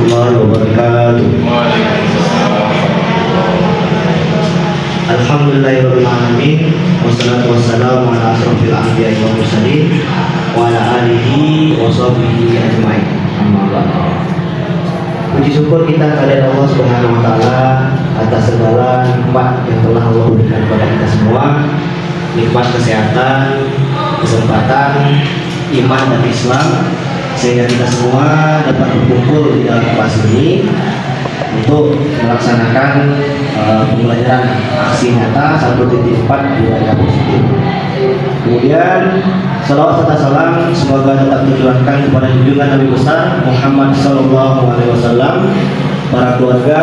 warahmatullahi wabarakatuh. Alhamdulillahirabbil alamin wassalatu wassalamu ala asrofil anbiya'i wal mursalin wa ala alihi wa sahbihi ajmain. Amma ba'du. Puji syukur kita kepada Allah Subhanahu wa taala atas segala nikmat yang telah Allah berikan kepada kita semua. Nikmat kesehatan, kesempatan, iman dan Islam, sehingga kita semua dapat berkumpul di dalam kelas ini untuk melaksanakan pembelajaran aksi nyata 1.4 budaya positif. Kemudian salawat serta salam semoga tetap tercurahkan kepada junjungan Nabi besar Muhammad SAW, para keluarga,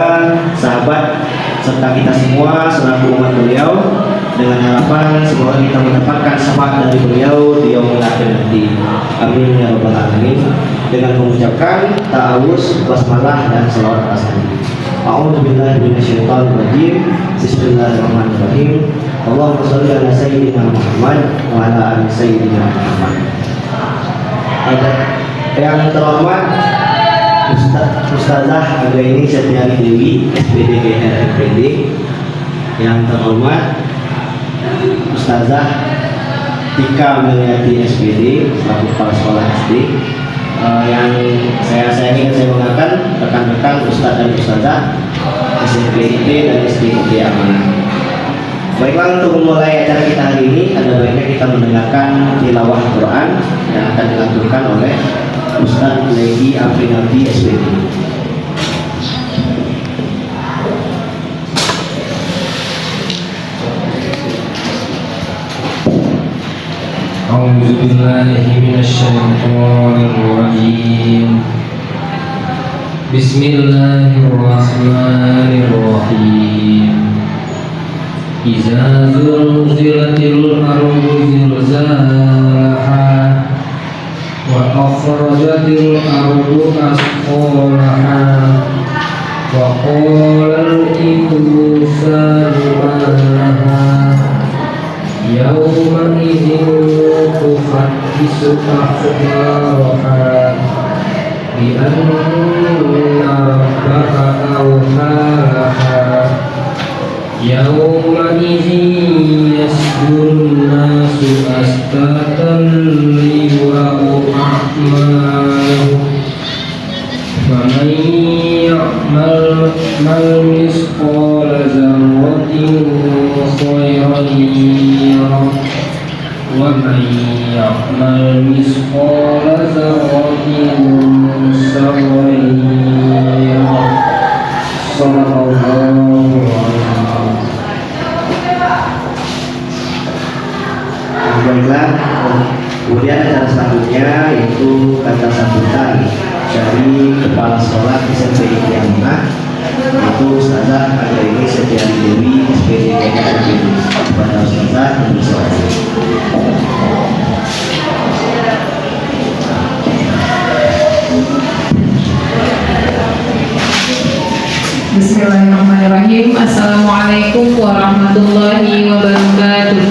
sahabat, serta kita semua selaku umat beliau, dengan harapan semoga kita mendapatkan syafaat dari beliau di yaumul akhir nanti. Amin ya rabbal alamin. Dengan mengucapkan ta'awuz, basmalah dan selawat asli. A'udzubillahi minasyaitonir rajim. Bismillahirrahmanirrahim. Allahumma shalli ala sayyidina Muhammad wa ala ali sayyidina Muhammad. Yang terhormat Ustazah Anggraini Setiari Dewi, SPD GRFPD. Yang terhormat Ustazah Tika Meliati SPD selaku kepala sekolah SD. Yang saya sayangi dan saya banggakan rekan-rekan Ustaz dan Ustazah SDIT dan SDIT Amanah. Baiklah, untuk memulai acara kita hari ini, ada baiknya kita mendengarkan tilawah Quran yang akan dilantunkan oleh Ustaz Legi Afrinabi SPD. أعوذ بالله من الشيطان الرجيم. بسم الله الرحمن الرحيم. إذا زلزلت الأرض زلزالها وأخرجت الأرض أثقالها وقال الإنسان ما لها يومئذ تحدث أخبارها بأن ربك أوحى لها يومئذ يصدر الناس أشتاتا ليروا أعمالهم فمن يعمل مثقال ذرة خيرا يره ومن يعمل مثقال ذرة شرا يره. صدق الله العظيم. Baiklah, kemudian acara selanjutnya yaitu kata sambutan dari Kepala Sekolah SMP Amanah, yaitu Ustazah Anggraini Setiari Dewi SPD GRFPD. Kepada Ustazah dan Ustazah. Bismillahirrahmanirrahim. Assalamualaikum warahmatullahi wabarakatuh.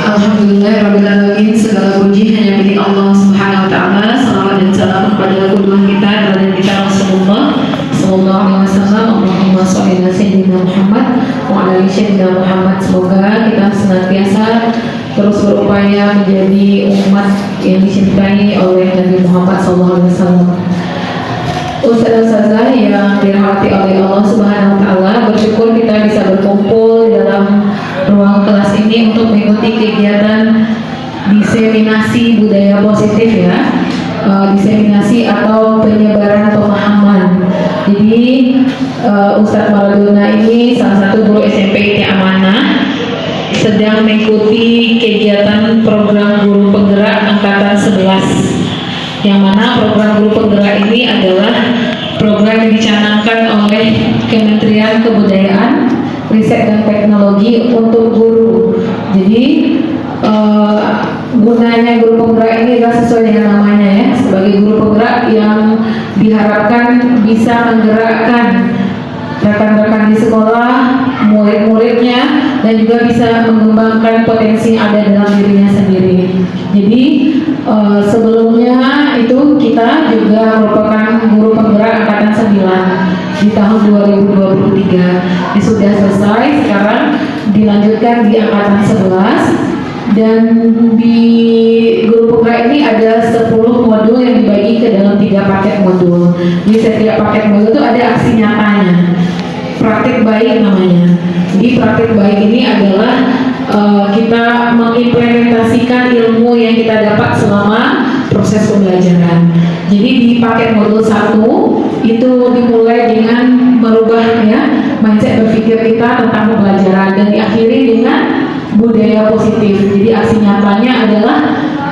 Alhamdulillahirrahmanirrahim. Segala puji hanya milik Allah Subhanahu wa ta'ala. Salawat dan salam kepada kedua kita dan kita Rasulullah sallallahu alaihi wasallam. Allahumma shalli ala sayyidina Muhammad wa ala ali sayyidina Muhammad. Semoga kita senantiasa terus berupaya menjadi umat yang dicintai oleh Nabi Muhammad sallallahu alaihi wasallam. Ustazah yang dirahmati oleh Allah Subhanahu wa taala, bersyukur kita bisa berkumpul dalam ruang kelas ini untuk mengikuti kegiatan diseminasi budaya positif ya. Diseminasi atau penyebaran pemahaman. Jadi Ustadz Maradona ini salah satu guru SMP Amanah sedang mengikuti kegiatan program guru penggerak angkatan 11, yang mana program guru penggerak ini adalah program yang dicanangkan oleh Kementerian Kebudayaan, Riset dan Teknologi untuk guru. Jadi gunanya guru penggerak ini adalah sesuai dengan namanya ya, sebagai guru penggerak yang diharapkan bisa menggerakkan rekan-rekan di sekolah, murid-muridnya, dan juga bisa mengembangkan potensi yang ada dalam dirinya sendiri. Jadi sebelumnya itu kita juga merupakan guru penggerak angkatan 9 di tahun 2023. Ini sudah selesai, sekarang dilanjutkan di angkatan 11. Dan di guru penggerak ini ada 10 modul yang dibagi ke dalam 3 paket modul. Di setiap paket modul itu ada aksi nyatanya, praktik baik namanya. Jadi praktik baik ini adalah kita mengimplementasikan ilmu yang kita dapat selama proses pembelajaran. Jadi di paket modul 1 itu dimulai dengan merubah mindset berpikir kita tentang pembelajaran dan diakhiri dengan budaya positif. Jadi aksi nyatanya adalah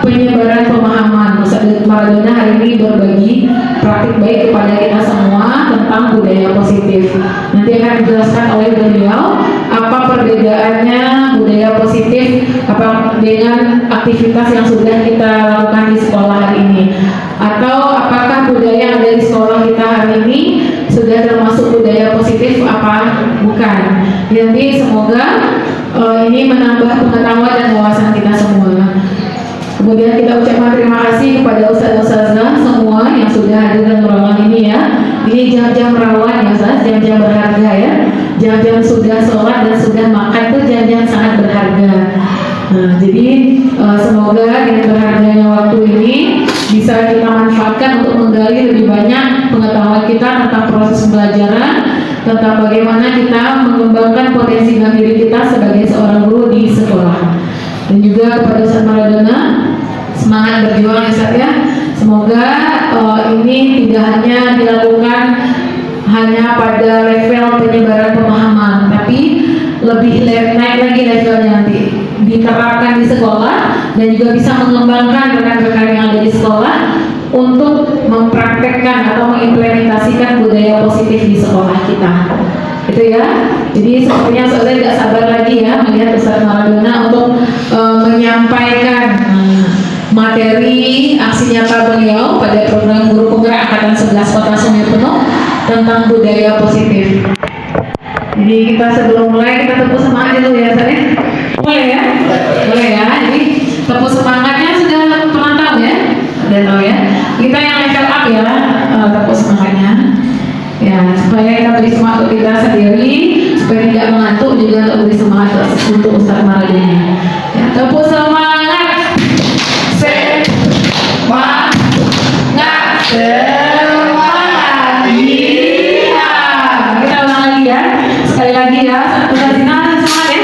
penyebaran pemahaman. Ustaz Maradona hari ini berbagi praktik baik kepada kita semua tentang budaya positif. Nanti akan dijelaskan oleh beliau apa perbedaannya budaya positif apa dengan aktivitas yang sudah kita lakukan di sekolah hari ini, atau apakah budaya yang ada di sekolah kita hari ini sudah termasuk budaya positif apa bukan. Jadi semoga ini menambah pengetahuan dan wawasan kita semua. Kemudian kita ucapkan terima kasih kepada ustaz-ustazah semua yang sudah hadir dalam ruangan ini ya. Ini jam-jam rawan ya Ustaz, jam-jam berharga ya. Jam-jam sudah sholat dan sudah makan itu jam-jam sangat berharga. Nah, jadi semoga dengan berharganya waktu ini bisa kita manfaatkan untuk menggali lebih banyak pengetahuan kita tentang proses pembelajaran, tentang bagaimana kita mengembangkan potensi dalam diri kita sebagai seorang guru di sekolah. Dan juga kepada Ustaz Maradona, semangat berjuang ya Ustaz ya. Semoga ini tidak hanya dilakukan hanya pada level penyebaran pemahaman, tapi lebih naik lagi levelnya nanti diterapkan di sekolah dan juga bisa mengembangkan rekan-rekan yang ada di sekolah untuk mempraktekkan atau mengimplementasikan budaya positif di sekolah kita. Itu ya. Jadi sepertinya saya tidak sabar lagi ya melihat Ustaz Maradona untuk menyampaikan materi aksi nyata beliau pada program guru penggerak angkatan 11 Kota Sungai Penuh tentang budaya positif. Jadi kita sebelum mulai kita tepuk semangat dulu ya Ustaz ya. Boleh ya? Boleh ya. Jadi tepuk semangatnya sudah pernah tahu ya? Sudah tahu ya. Kita yang level up ya, tepuk semangatnya. Ya, supaya kita beri semangat untuk kita sendiri, supaya tidak mengantuk, juga untuk beri semangat untuk Ustaz Maradona. Ya, tepuk semangat, semangat, semangat. Iya, kita ulang lagi ya, sekali lagi ya, satu kali semangat ya.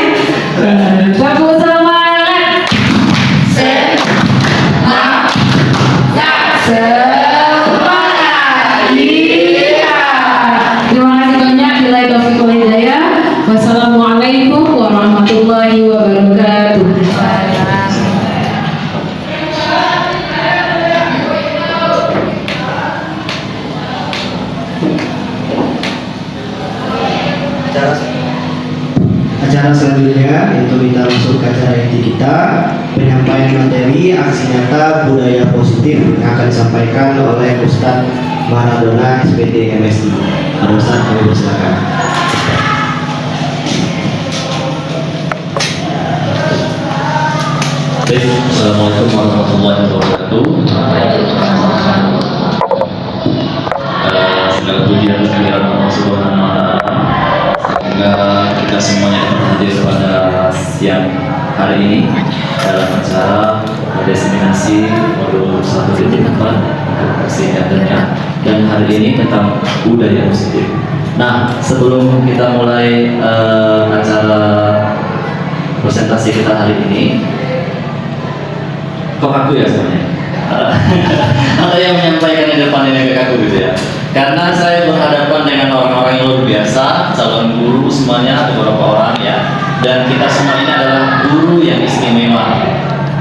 Tepuk semangat, semangat, semangat. Wassalamualaikum warahmatullahi wabarakatuh. Acara selanjutnya itu kita masuk ke acara inti kita, penyampaian materi aksi nyata budaya positif yang akan disampaikan oleh Ustaz Maradona SPD MSI. Ustaz, kami persilakan. Assalamualaikum warahmatullahi wabarakatuh. Segala puji dan kehadiran Allah Subhanahu wa Ta'ala. Semoga kita semuanya hadir pada siang hari ini dalam acara diseminasi modul 1.4 kesehatan dan hari ini tentang budaya positif. Nah, sebelum kita mulai acara presentasi kita hari ini, kok aku ya sebenarnya? Ada yang menyampaikan di depan ini ke aku gitu ya. Karena saya berhadapan dengan orang-orang yang luar biasa, calon guru semuanya, ada beberapa orang ya. Dan kita semua ini adalah guru yang istimewa.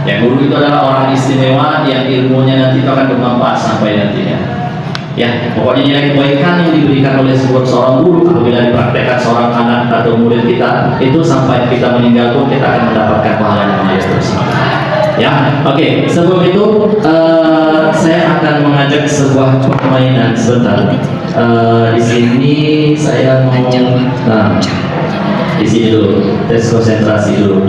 Ya, guru itu adalah orang istimewa yang ilmunya nanti akan bermanfaat sampai nantinya. Ya, pokoknya nilai kebaikan yang diberikan oleh seorang guru apabila dipraktekkan seorang anak atau murid kita, itu sampai kita meninggal pun kita akan mendapatkan pahala yang luar biasa. Ya, oke. Sebelum itu saya akan mengajak sebuah permainan sebentar. Di sini saya mau di sini dulu tes konsentrasi dulu.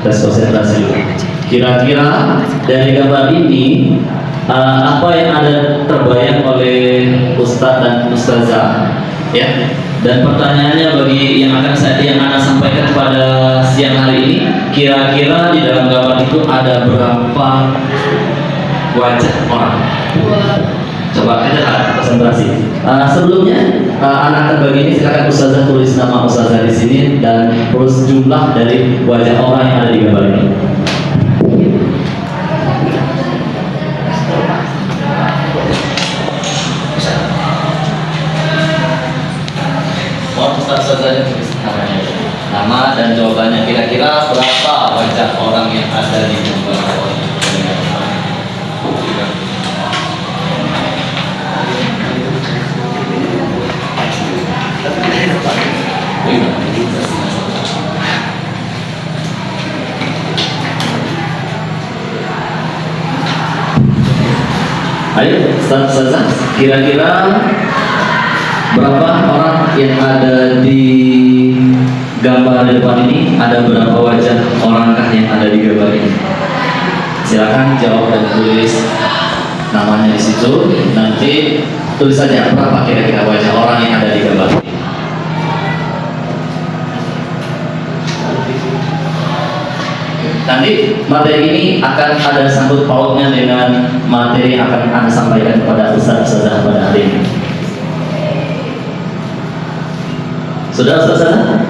Tes konsentrasi dulu. Kira-kira dari gambar ini apa yang ada terbayang oleh Ustadz dan Ustazah, ya? Dan pertanyaannya bagi yang akan Anda sampaikan pada siang hari ini, kira-kira di dalam gambar itu ada berapa wajah orang? Coba kita lihat konsentrasi. Sebelumnya anak akan bagi ini, silakan Ustazah tulis nama Ustazah di sini dan terus jumlah dari wajah orang yang ada di gambar ini. Mohon Ustazah tulis namanya, nama dan jawabannya. Kira-kira berapa wajah orang yang ada di gambar ini? Ayo, Ustazah, kira-kira berapa orang yang ada di gambar depan ini? Ada berapa wajah orangkah yang ada di gambar ini? Silakan jawab dan tulis namanya di situ. Nanti tulis saja berapa kira-kira wajah orang yang ada di gambar ini. Nanti materi ini akan ada sangkut pautnya dengan materi yang akan Anda sampaikan kepada Ustazah pada hari ini. Sudah Ustazah?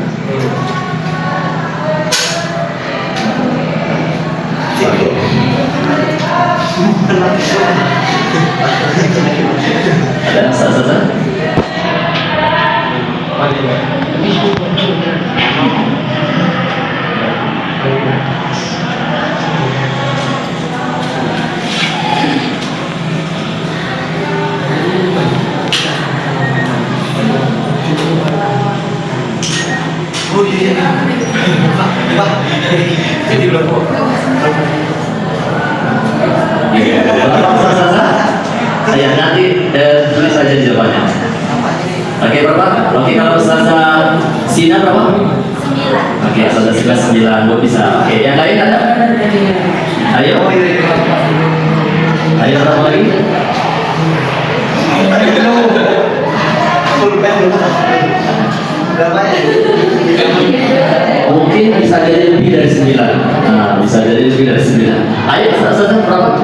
Ada Ustazah? Oh iya, Pak, ini belum kok. Ya nanti tulis saja jawabannya. Oke berapa? Oke kalau Ustazah Sina berapa? 9. Oke Ustazah Sina 9, Bu bisa. Oke yang lain ada? Ayo. Ayo berapa lagi? Mungkin bisa jadi lebih dari 9. Nah, bisa jadi lebih dari 9. Ayo Ustazah berapa?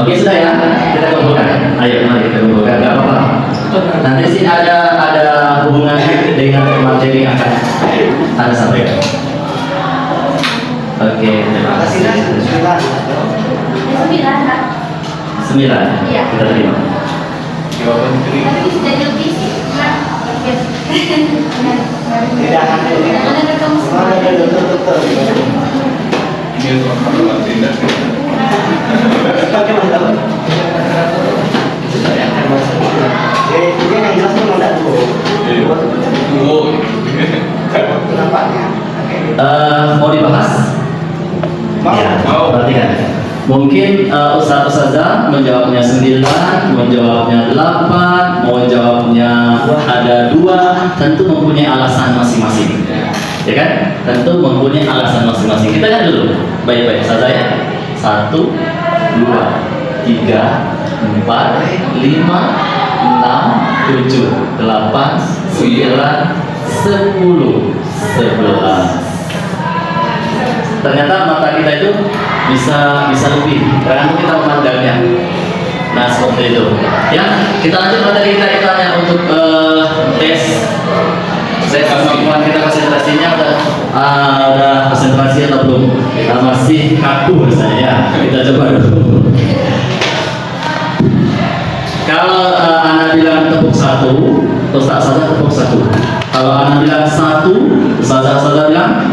Oke sudah ya, kita kumpulkan. Ayo mari kita kumpulkan, nggak apa-apa. Nanti sih ada hubungannya dengan materi yang akan Anda sampaikan. Oke, terima kasih. 9. Iya. Kita terima. Tapi bisa jadi lebih sih. Tidak ada kamu semua. Jadi yang jelas tuh ada nampaknya. Mau dibahas? Ya, perhatikan. Mungkin Ustazah menjawabnya 9, menjawabnya 8, mau jawabnya ada 2, tentu mempunyai alasan masing-masing. Ya kan? Tentu mempunyai alasan masing-masing. Kita lihat dulu baik-baik Ustazah ya. 1, 2, 3, 4, 5, 6, 7, 8, 9, 10, 11. Ternyata mata kita itu bisa lebih karena kita memandangnya. Nah seperti itu. Ya kita lanjut materi kita hanya untuk tes kemampuan kita konsentrasinya udah konsentrasi atau belum? Masih kaku rasanya ya. Kita coba dulu. Kalau Anda bilang tepuk 1, Ustazah tepuk 1. Kalau Anda bilang 1, Ustazah bilang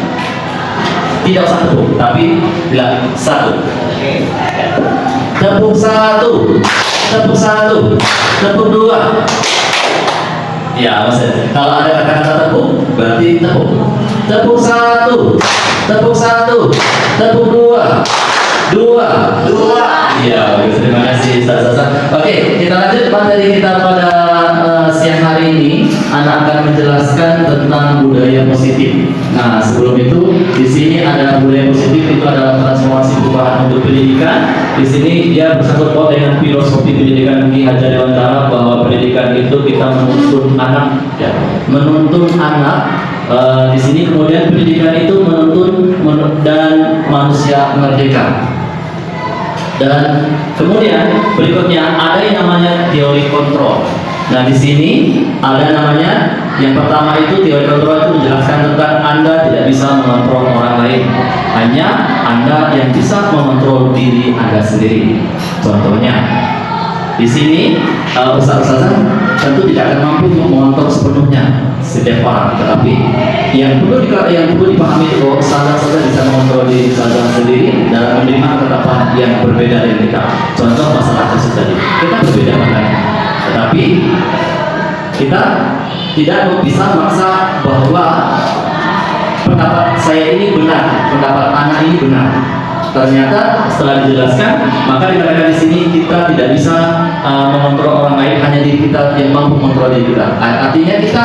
tidak usah tepuk, tapi bilang 1. tepuk satu, tepuk satu, tepuk dua. Ya, maksudnya kalau ada kata-kata tepuk, berarti tepuk. Tepuk satu, tepuk satu, tepuk dua, dua. Ya, bagus, terima kasih Ustaz. Oke, kita lanjut materi kita pada siang hari ini. Anak akan menjelaskan tentang budaya positif. Nah, sebelum itu di sini ada budaya positif, itu adalah transformasi perubahan untuk pendidikan. Di sini dia bersangkut paut dengan filosofi pendidikan Ki Hajar Dewantara, bahwa pendidikan itu kita menuntun anak, ya, menuntun anak. Di sini kemudian pendidikan itu menuntun dan manusia merdeka. Dan kemudian berikutnya ada yang namanya teori kontrol. Nah, di sini ada namanya, yang pertama itu teori kontrol itu menjelaskan tentang Anda tidak bisa mengontrol orang lain, hanya Anda yang bisa mengontrol diri Anda sendiri. Contohnya, di sini ustaz-ustazah tentu tidak akan mampu untuk mengontrol sepenuhnya setiap orang, tetapi yang perlu dipahami itu ustazah bisa mengontrol diri ustazah sendiri dalam menerima ketetapan yang berbeda dari kita. Contoh masalah kasus tadi, kita berbeda makanya, tetapi kita tidak bisa memaksa bahwa pendapat saya ini benar, pendapat anak ini benar. Ternyata setelah dijelaskan, maka dikatakan di sini kita tidak bisa mengontrol orang lain, hanya diri kita yang mampu mengontrol diri kita. Artinya kita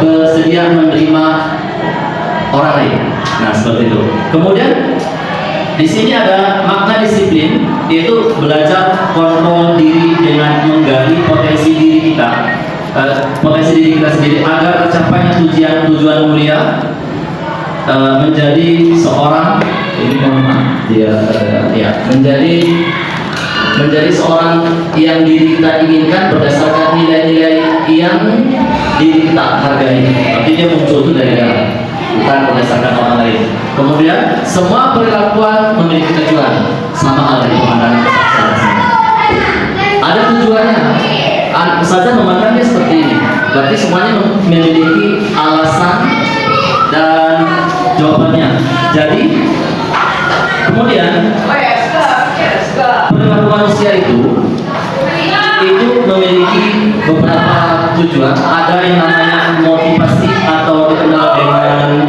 bersedia menerima orang lain. Nah, seperti itu. Kemudian di sini ada makna disiplin, yaitu belajar kontrol diri dengan menggali potensi diri kita, potensi diri kita sendiri agar tercapainya tujuan mulia, menjadi seorang menjadi seorang yang diri kita inginkan berdasarkan nilai-nilai yang diri kita hargai. Tapi dia muncul itu dari dalam, bukan berdasarkan orang lain. Kemudian semua perilakuan memiliki tujuan, sama halnya pemandangan kesaksian. Ada tujuannya. Saja memandangnya seperti ini. Berarti semuanya memiliki alasan dan jawabannya. Jadi kemudian perilaku manusia itu memiliki beberapa tujuan. Ada yang namanya motivasi atau dikenal dengan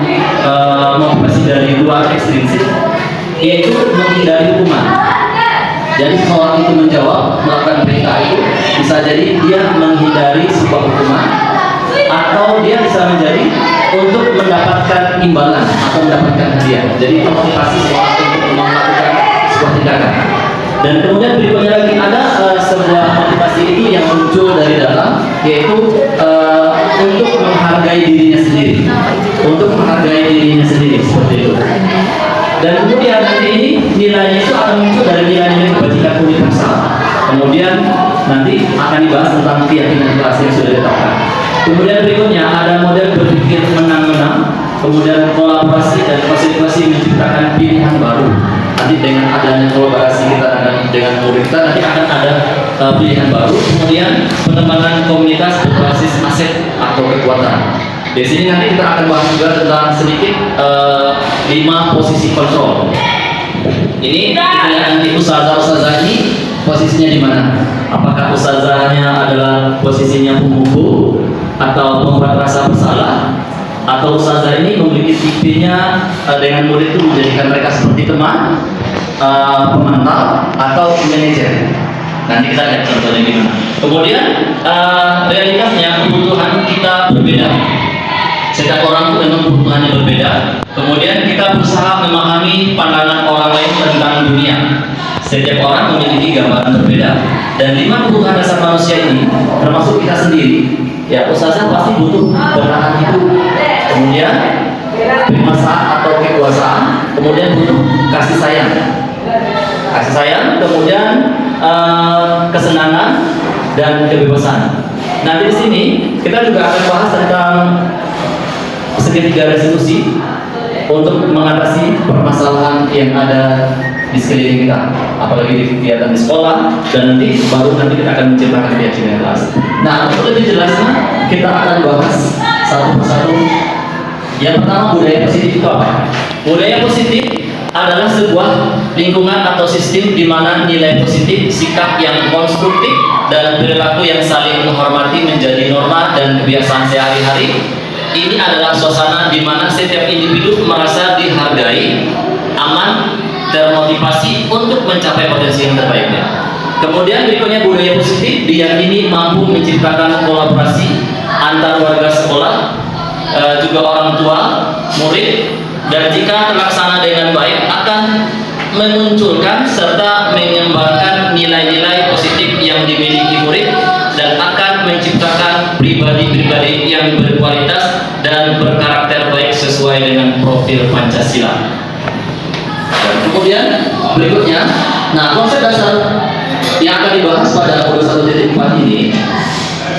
motivasi dari luar ekstrinsik, yaitu menghindari hukuman. Jadi seseorang itu melakukan perintah itu, bisa jadi dia menghindari sebuah hukuman, atau dia bisa menjadi untuk mendapatkan imbalan atau mendapatkan hadiah. Jadi motivasi seorang untuk melakukan sebuah tindakan. Dan kemudian berikutnya lagi ada sebuah motivasi itu yang muncul dari dalam, yaitu untuk menghargai dirinya sendiri, seperti itu. Dan kemudian nanti ini nilainya itu akan muncul dari nilai-nilai kebajikan universal. Kemudian nanti akan dibahas tentang keyakinan kelas yang sudah ditetapkan. Kemudian berikutnya ada model berpikir menang-menang, kemudian kolaborasi dan konsentrasi menciptakan pilihan baru. Nanti dengan adanya kolaborasi kita dengan murid kita, nanti akan ada pilihan baru. Kemudian pengembangan komunitas berbasis aset atau kekuatan. Di sini nanti kita akan bahas juga tentang sedikit 5 posisi kontrol. Ini kita lihat nanti ustazah ini posisinya di mana? Apakah ustazahnya adalah posisinya pemukul atau membuat rasa bersalah, atau ustazah ini memiliki tipenya dengan murid itu menjadikan mereka seperti teman, pemantau, atau manajer. Nanti kita lihat contohnya gimana. Kemudian realitasnya kebutuhan kita berbeda. Setiap orang itu memang kebutuhannya berbeda. Kemudian kita berusaha memahami pandangan orang lain tentang dunia. Setiap orang memiliki gambaran berbeda. Dan 5 kebutuhan dasar manusia ini, termasuk kita sendiri, ya ustazah pasti butuh bertahan hidup. Kemudian bermasalah atau kekuasaan. Kemudian butuh kasih sayang. Kemudian kesenangan dan kebebasan. Nah, di sini kita juga akan bahas tentang segitiga restitusi untuk mengatasi permasalahan yang ada di sekeliling kita, apalagi di kegiatan di sekolah, dan nanti kita akan menciptakan keyakinan kelas. Nah, untuk lebih jelasnya kita akan bahas satu persatu. Yang pertama, budaya positif itu apa? Budaya positif adalah sebuah lingkungan atau sistem di mana nilai positif, sikap yang konstruktif, dan perilaku yang saling menghormati menjadi norma dan kebiasaan sehari-hari. Ini adalah suasana di mana setiap individu merasa dihargai, aman, termotivasi untuk mencapai potensi yang terbaiknya. Kemudian berikutnya budaya positif diyakini mampu menciptakan kolaborasi antar warga sekolah, juga orang tua, murid, dan jika terlaksana dengan baik akan memunculkan serta mengembangkan nilai-nilai positif yang dimiliki murid dan akan menciptakan pribadi-pribadi yang berkualitas dan berkarakter baik sesuai dengan profil Pancasila. Dan kemudian berikutnya, nah konsep dasar yang akan dibahas pada 21.4 ini,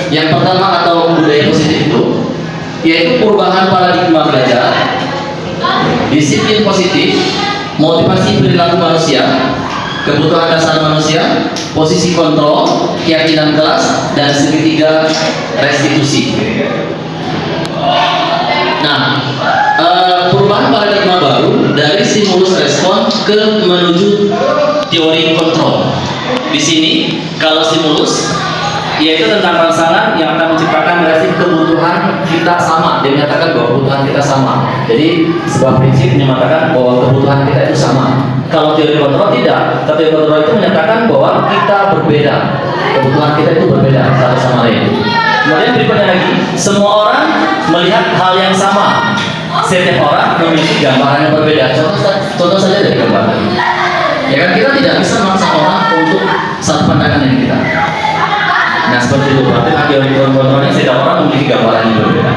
yang pertama atau budaya positif itu, yaitu perubahan paradigma belajar, disiplin positif, motivasi perilaku manusia, kebutuhan dasar manusia, posisi kontrol, keyakinan kelas, dan segitiga restitusi. Nah, perubahan paradigma baru dari stimulus respon ke menuju teori kontrol. Di sini, kalau stimulus yaitu tentang rangsangan yang akan menciptakan relasi kebutuhan kita sama. Dia menyatakan bahwa kebutuhan kita sama. Jadi sebuah prinsip menyatakan bahwa kebutuhan kita itu sama. Kalau teori kontrol tidak. Teori kontrol itu menyatakan bahwa kita berbeda. Kebutuhan kita itu berbeda satu sama lain. Kemudian berikutnya lagi, semua orang melihat hal yang sama. Setiap orang memiliki gambaran yang berbeda. Contoh saja dari gambaran. Ya kan, kita tidak bisa memaksa orang untuk satu pandangan dengan kita. Nah seperti itu, berarti teori kontrolnya setiap orang memiliki gambaran yang berbeda.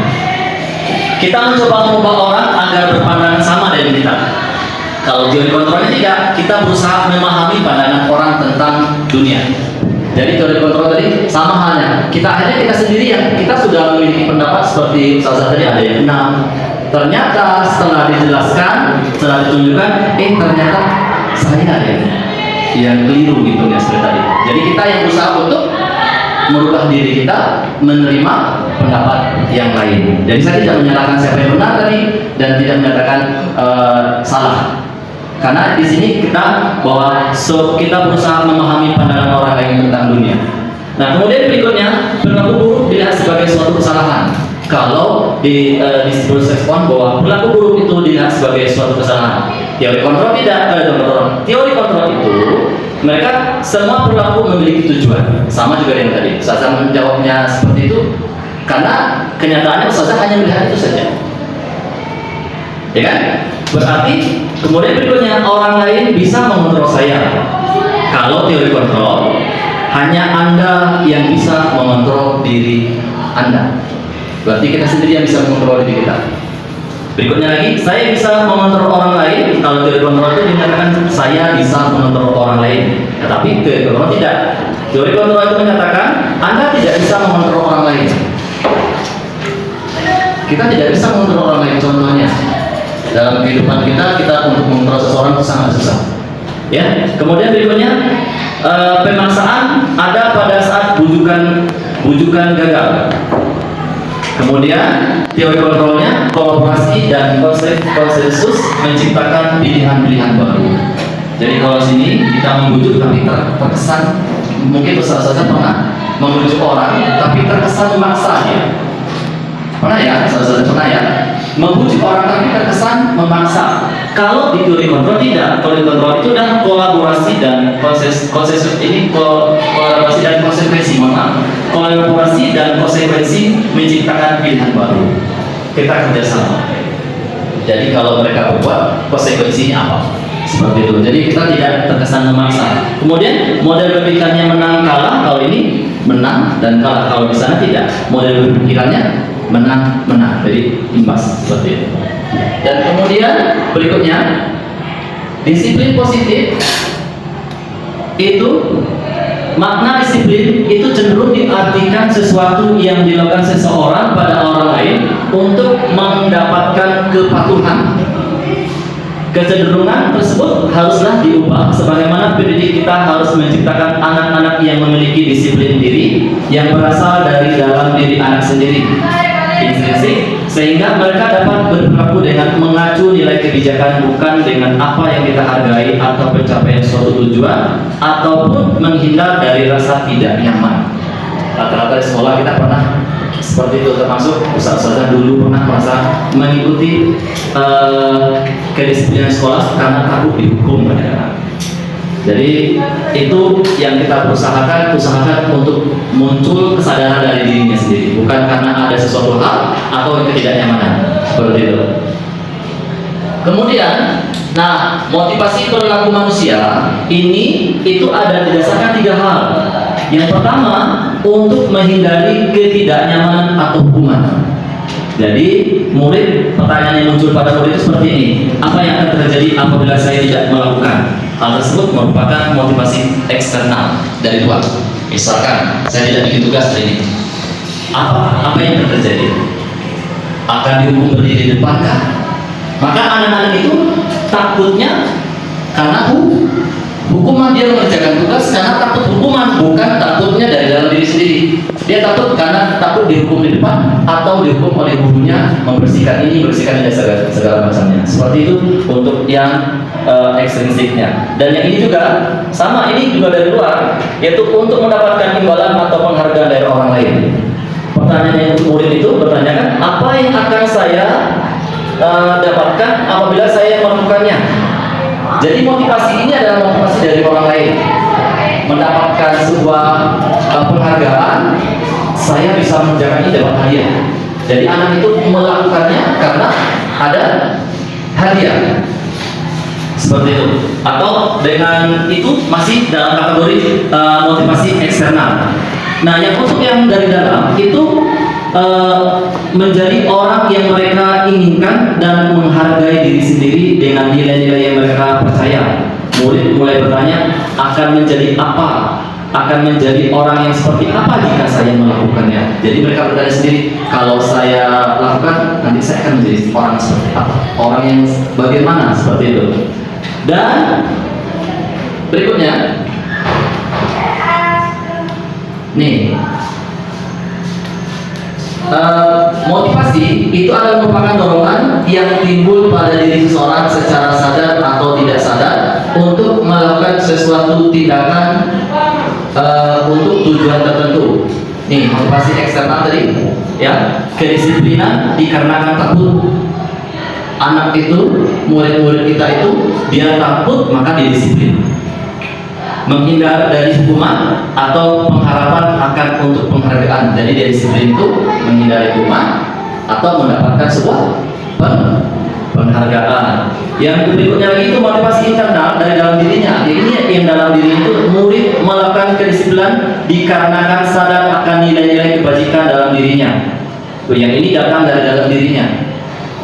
Kita mencoba mengubah orang agar berpandangan sama dengan kita. Kalau teori kontrolnya tidak, kita berusaha memahami pandangan orang tentang dunia. Jadi teori kontrol tadi sama halnya. Akhirnya kita sendirian, kita sudah memiliki pendapat seperti salah tadi ada yang 6. Ternyata setelah dijelaskan, setelah ditunjukkan, ternyata saya yang keliru gitu ya seperti tadi. Jadi kita yang berusaha untuk merubah diri kita menerima pendapat yang lain. Jadi saya tidak menyalahkan siapa yang benar tadi dan tidak menyatakan salah. Karena di sini kita kita berusaha memahami pandangan orang lain tentang dunia. Nah kemudian berikutnya, perilaku buruk dilihat sebagai suatu kesalahan. Kalau di stimulus respon bahwa perilaku buruk itu dilihat sebagai suatu kesalahan. Teori kontrol tidak. Teori kontrol itu mereka semua perilaku memiliki tujuan. Sama juga dengan tadi. Saya menjawabnya seperti itu karena kenyataannya saya hanya melihat itu saja. Ya kan? Berarti kemudian berikutnya orang lain bisa mengontrol saya. Kalau teori kontrol hanya Anda yang bisa mengontrol diri Anda. Berarti kita sendiri yang bisa mengontrol diri kita. Berikutnya lagi, saya bisa mengontrol orang lain. Kalau teori kontrol itu dinyatakan saya bisa mengontrol orang lain. Tetapi teori kontrol tidak. Teori kontrol itu menyatakan Anda tidak bisa mengontrol orang lain. Kita tidak bisa mengontrol orang lain. Contohnya, dalam kehidupan kita untuk mengontrol seseorang itu sangat susah. Ya. Kemudian berikutnya, pemaksaan ada pada saat bujukan gagal. Kemudian teori kontrolnya kolaborasi dan konsensus menciptakan pilihan-pilihan baru. Jadi kalau sini kita membujuk tapi terkesan mungkin salah pernah membujuk orang tapi terkesan memaksa ya. Pernah ya? Salah pernah ya? Membujuk orang tapi terkesan memaksa. Kalau di teori kontrol tidak. Teori kontrol itu adalah kolaborasi dan konsensus ini kolaborasi dan konsekuensi. Kolaborasi dan konsekuensi menciptakan pilihan baru. Kita kerjasama. Jadi kalau mereka berbuat, konsekuensinya apa? Seperti itu. Jadi kita tidak terkesan memaksa. Kemudian model berpikirnya menang kalah. Kalau ini menang dan kalah. Kalau di sana tidak. Model berpikirannya menang. Jadi imbas seperti itu. Dan kemudian berikutnya, disiplin positif itu makna disiplin itu cenderung diartikan sesuatu yang dilakukan seseorang pada orang lain untuk mendapatkan kepatuhan. Kecenderungan tersebut haruslah diubah sebagaimana pendidik kita harus menciptakan anak-anak yang memiliki disiplin diri yang berasal dari dalam diri anak sendiri. intrinsik, sehingga mereka dapat berperilaku dengan mengacu nilai kebijakan, bukan dengan apa yang kita hargai atau pencapaian suatu tujuan, ataupun menghindar dari rasa tidak nyaman. Rata-rata di sekolah kita pernah seperti itu, termasuk ustaz-ustazah dulu pernah merasa mengikuti kedisiplinan sekolah karena takut dihukum. Jadi itu yang kita usahakan untuk muncul kesadaran dari dirinya sendiri, bukan karena ada sesuatu hal atau ketidaknyamanan seperti itu. Kemudian, nah, motivasi perilaku manusia ini itu ada didasarkan 3 hal. Yang pertama, untuk menghindari ketidaknyamanan atau hukuman. Jadi pertanyaan yang muncul pada murid itu seperti ini: apa yang akan terjadi apabila saya tidak melakukan hal tersebut? Merupakan motivasi eksternal dari luar. Misalkan saya tidak bikin tugas hari ini, apa yang akan terjadi? Akan dihukum berdiri di depan kan? Maka anak-anak itu takutnya karena hukuman, dia mengerjakan tugas karena takut hukuman, bukan takutnya dari dalam diri sendiri. Dia takut karena takut dihukum di depan atau dihukum oleh gurunya membersihkan ini, bersihkan ini, segala macamnya. Seperti itu untuk yang ekstrinsiknya. Dan yang ini juga sama, ini juga dari luar, yaitu untuk mendapatkan imbalan atau penghargaan dari orang lain. Pertanyaan yang murid itu bertanyakan, apa yang akan saya dapatkan apabila saya melakukannya? Jadi motivasi ini adalah motivasi dari orang lain, mendapatkan sebuah penghargaan. Saya bisa mengerjakan ini, dapat hadiah. Jadi anak itu melakukannya karena ada hadiah, seperti itu. Atau dengan itu masih dalam kategori motivasi eksternal. Nah, yang untuk yang dari dalam itu menjadi orang yang mereka inginkan dan menghargai diri sendiri dengan nilai-nilai yang mereka percaya. Murid mulai bertanya, akan menjadi apa? Akan menjadi orang yang seperti apa jika saya melakukannya? Jadi mereka bertanya sendiri, kalau saya lakukan, nanti saya akan menjadi orang seperti apa? Orang yang bagaimana? Seperti itu. Dan berikutnya, nih, motivasi itu adalah merupakan dorongan yang timbul pada diri seseorang secara sadar atau tidak sadar untuk melakukan sesuatu tindakan untuk tujuan tertentu. Nih, motivasi eksternal tadi, ya, kedisiplinan dikarenakan takut. Anak itu, murid-murid kita itu, dia takut maka dia disiplin. Menghindar dari hukuman atau pengharapan akan untuk penghargaan. Jadi dari disiplin itu menghindari hukuman atau mendapatkan sebuah penghargaan. Yang berikutnya lagi itu motivasi internal dari dalam dirinya. Ini yang dalam diri itu, murid melakukan kedisiplinan dikarenakan sadar akan nilai-nilai kebajikan dalam dirinya. Yang ini datang dari dalam dirinya.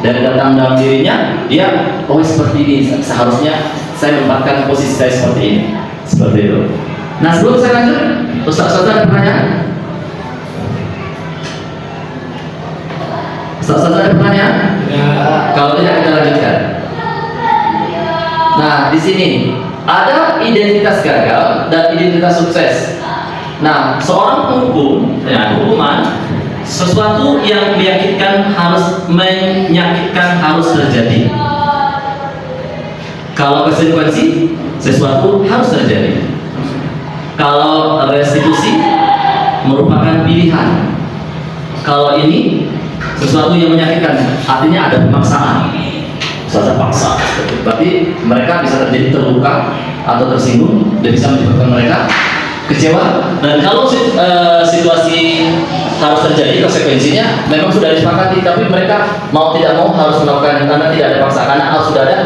Dari datang dalam dirinya, dia seperti ini, seharusnya saya menempatkan posisi saya seperti ini. Seperti itu. Nah, sebelum saya lanjut, Ustaz ada pertanyaan? Ustaz ada pertanyaan? Ya. Kalau tidak, kita lanjutkan. Nah, di sini ada identitas gagal dan identitas sukses. Nah, seorang penghukum, ya, hukuman, sesuatu yang menyakitkan harus terjadi. Kalau konsekuensi, sesuatu harus terjadi. Kalau restitusi, merupakan pilihan. Kalau ini sesuatu yang menyakitkan, artinya ada pemaksaan. Saja paksa. Berarti mereka bisa terjadi terluka atau tersinggung dan bisa menyebabkan mereka kecewa. Dan kalau situasi harus terjadi, konsekuensinya memang sudah disepakati, tapi mereka mau tidak mau harus melakukan karena tidak ada paksaan, karena harus sudah ada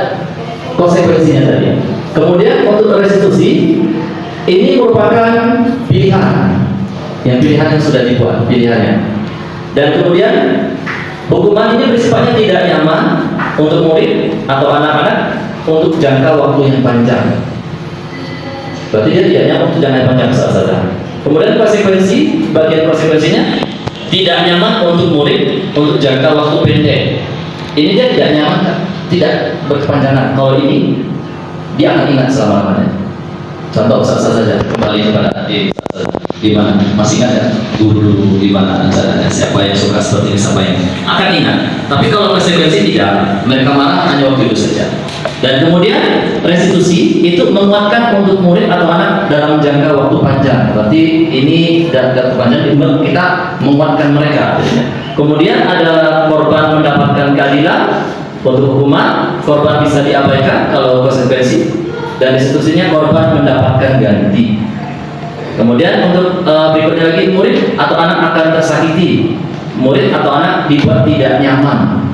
konsekuensinya tadi. Kemudian untuk restitusi, ini merupakan pilihan, yang pilihan yang sudah dibuat pilihannya. Dan kemudian hukuman ini bersifatnya tidak nyaman untuk murid atau anak-anak untuk jangka waktu yang panjang. Berarti dia tidak nyaman untuk jangka panjang saja. Kemudian konsekuensi, bagian konsekuensinya tidak nyaman untuk murid untuk jangka waktu pendek. Ini dia tidak nyaman, tidak berkepanjangan. Kalau ini dia akan ingat selama-lamanya. Contoh saja, kembali kepada diri. Gimana? Masih ingat kan? Dulu gimana caranya? Siapa yang suka seperti ini, siapa yang akan ingat. Tapi kalau konsekuensi tidak, mereka marah hanya waktu itu saja. Dan kemudian restitusi itu menguatkan untuk murid atau anak dalam jangka waktu panjang. Berarti ini jangka panjang kita menguatkan mereka. Kemudian ada korban mendapatkan keadilan untuk hukuman, korban bisa diabaikan kalau konsekuensi, dan restitusinya korban mendapatkan ganti. Kemudian untuk berikutnya lagi, murid atau anak akan tersakiti, murid atau anak dibuat tidak nyaman.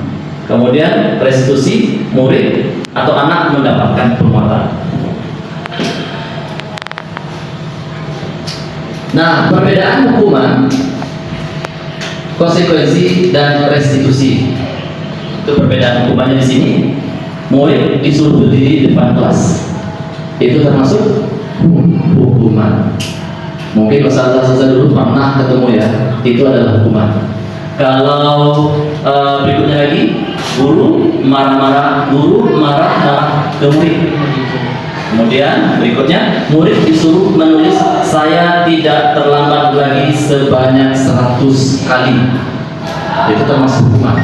Kemudian restitusi, murid atau anak mendapatkan penguatan. Nah, perbedaan hukuman, konsekuensi dan restitusi. Itu perbedaan hukumannya di sini. Murid disuruh berdiri di depan kelas, itu termasuk hukuman. Mungkin ustaz-ustaz dulu pernah ketemu ya, itu adalah hukuman. Kalau berikutnya lagi, guru marah ke murid. Kemudian berikutnya, murid disuruh menulis saya tidak terlambat lagi sebanyak 100 kali. Itu termasuk hukuman.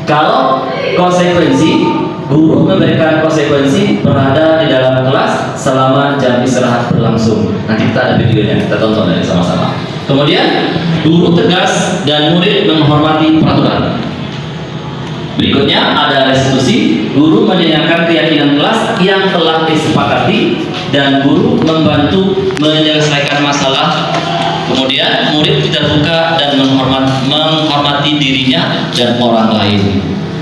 Kalau konsekuensi, guru memberikan konsekuensi berada di dalam kelas selama jam istirahat berlangsung. Nanti kita ada videonya, kita tonton dari sama-sama. Kemudian guru tegas dan murid menghormati peraturan. Berikutnya ada restitusi, guru menyayangkan keyakinan kelas yang telah disepakati dan guru membantu menyelesaikan masalah. Kemudian murid terbuka dan menghormati dirinya dan orang lain.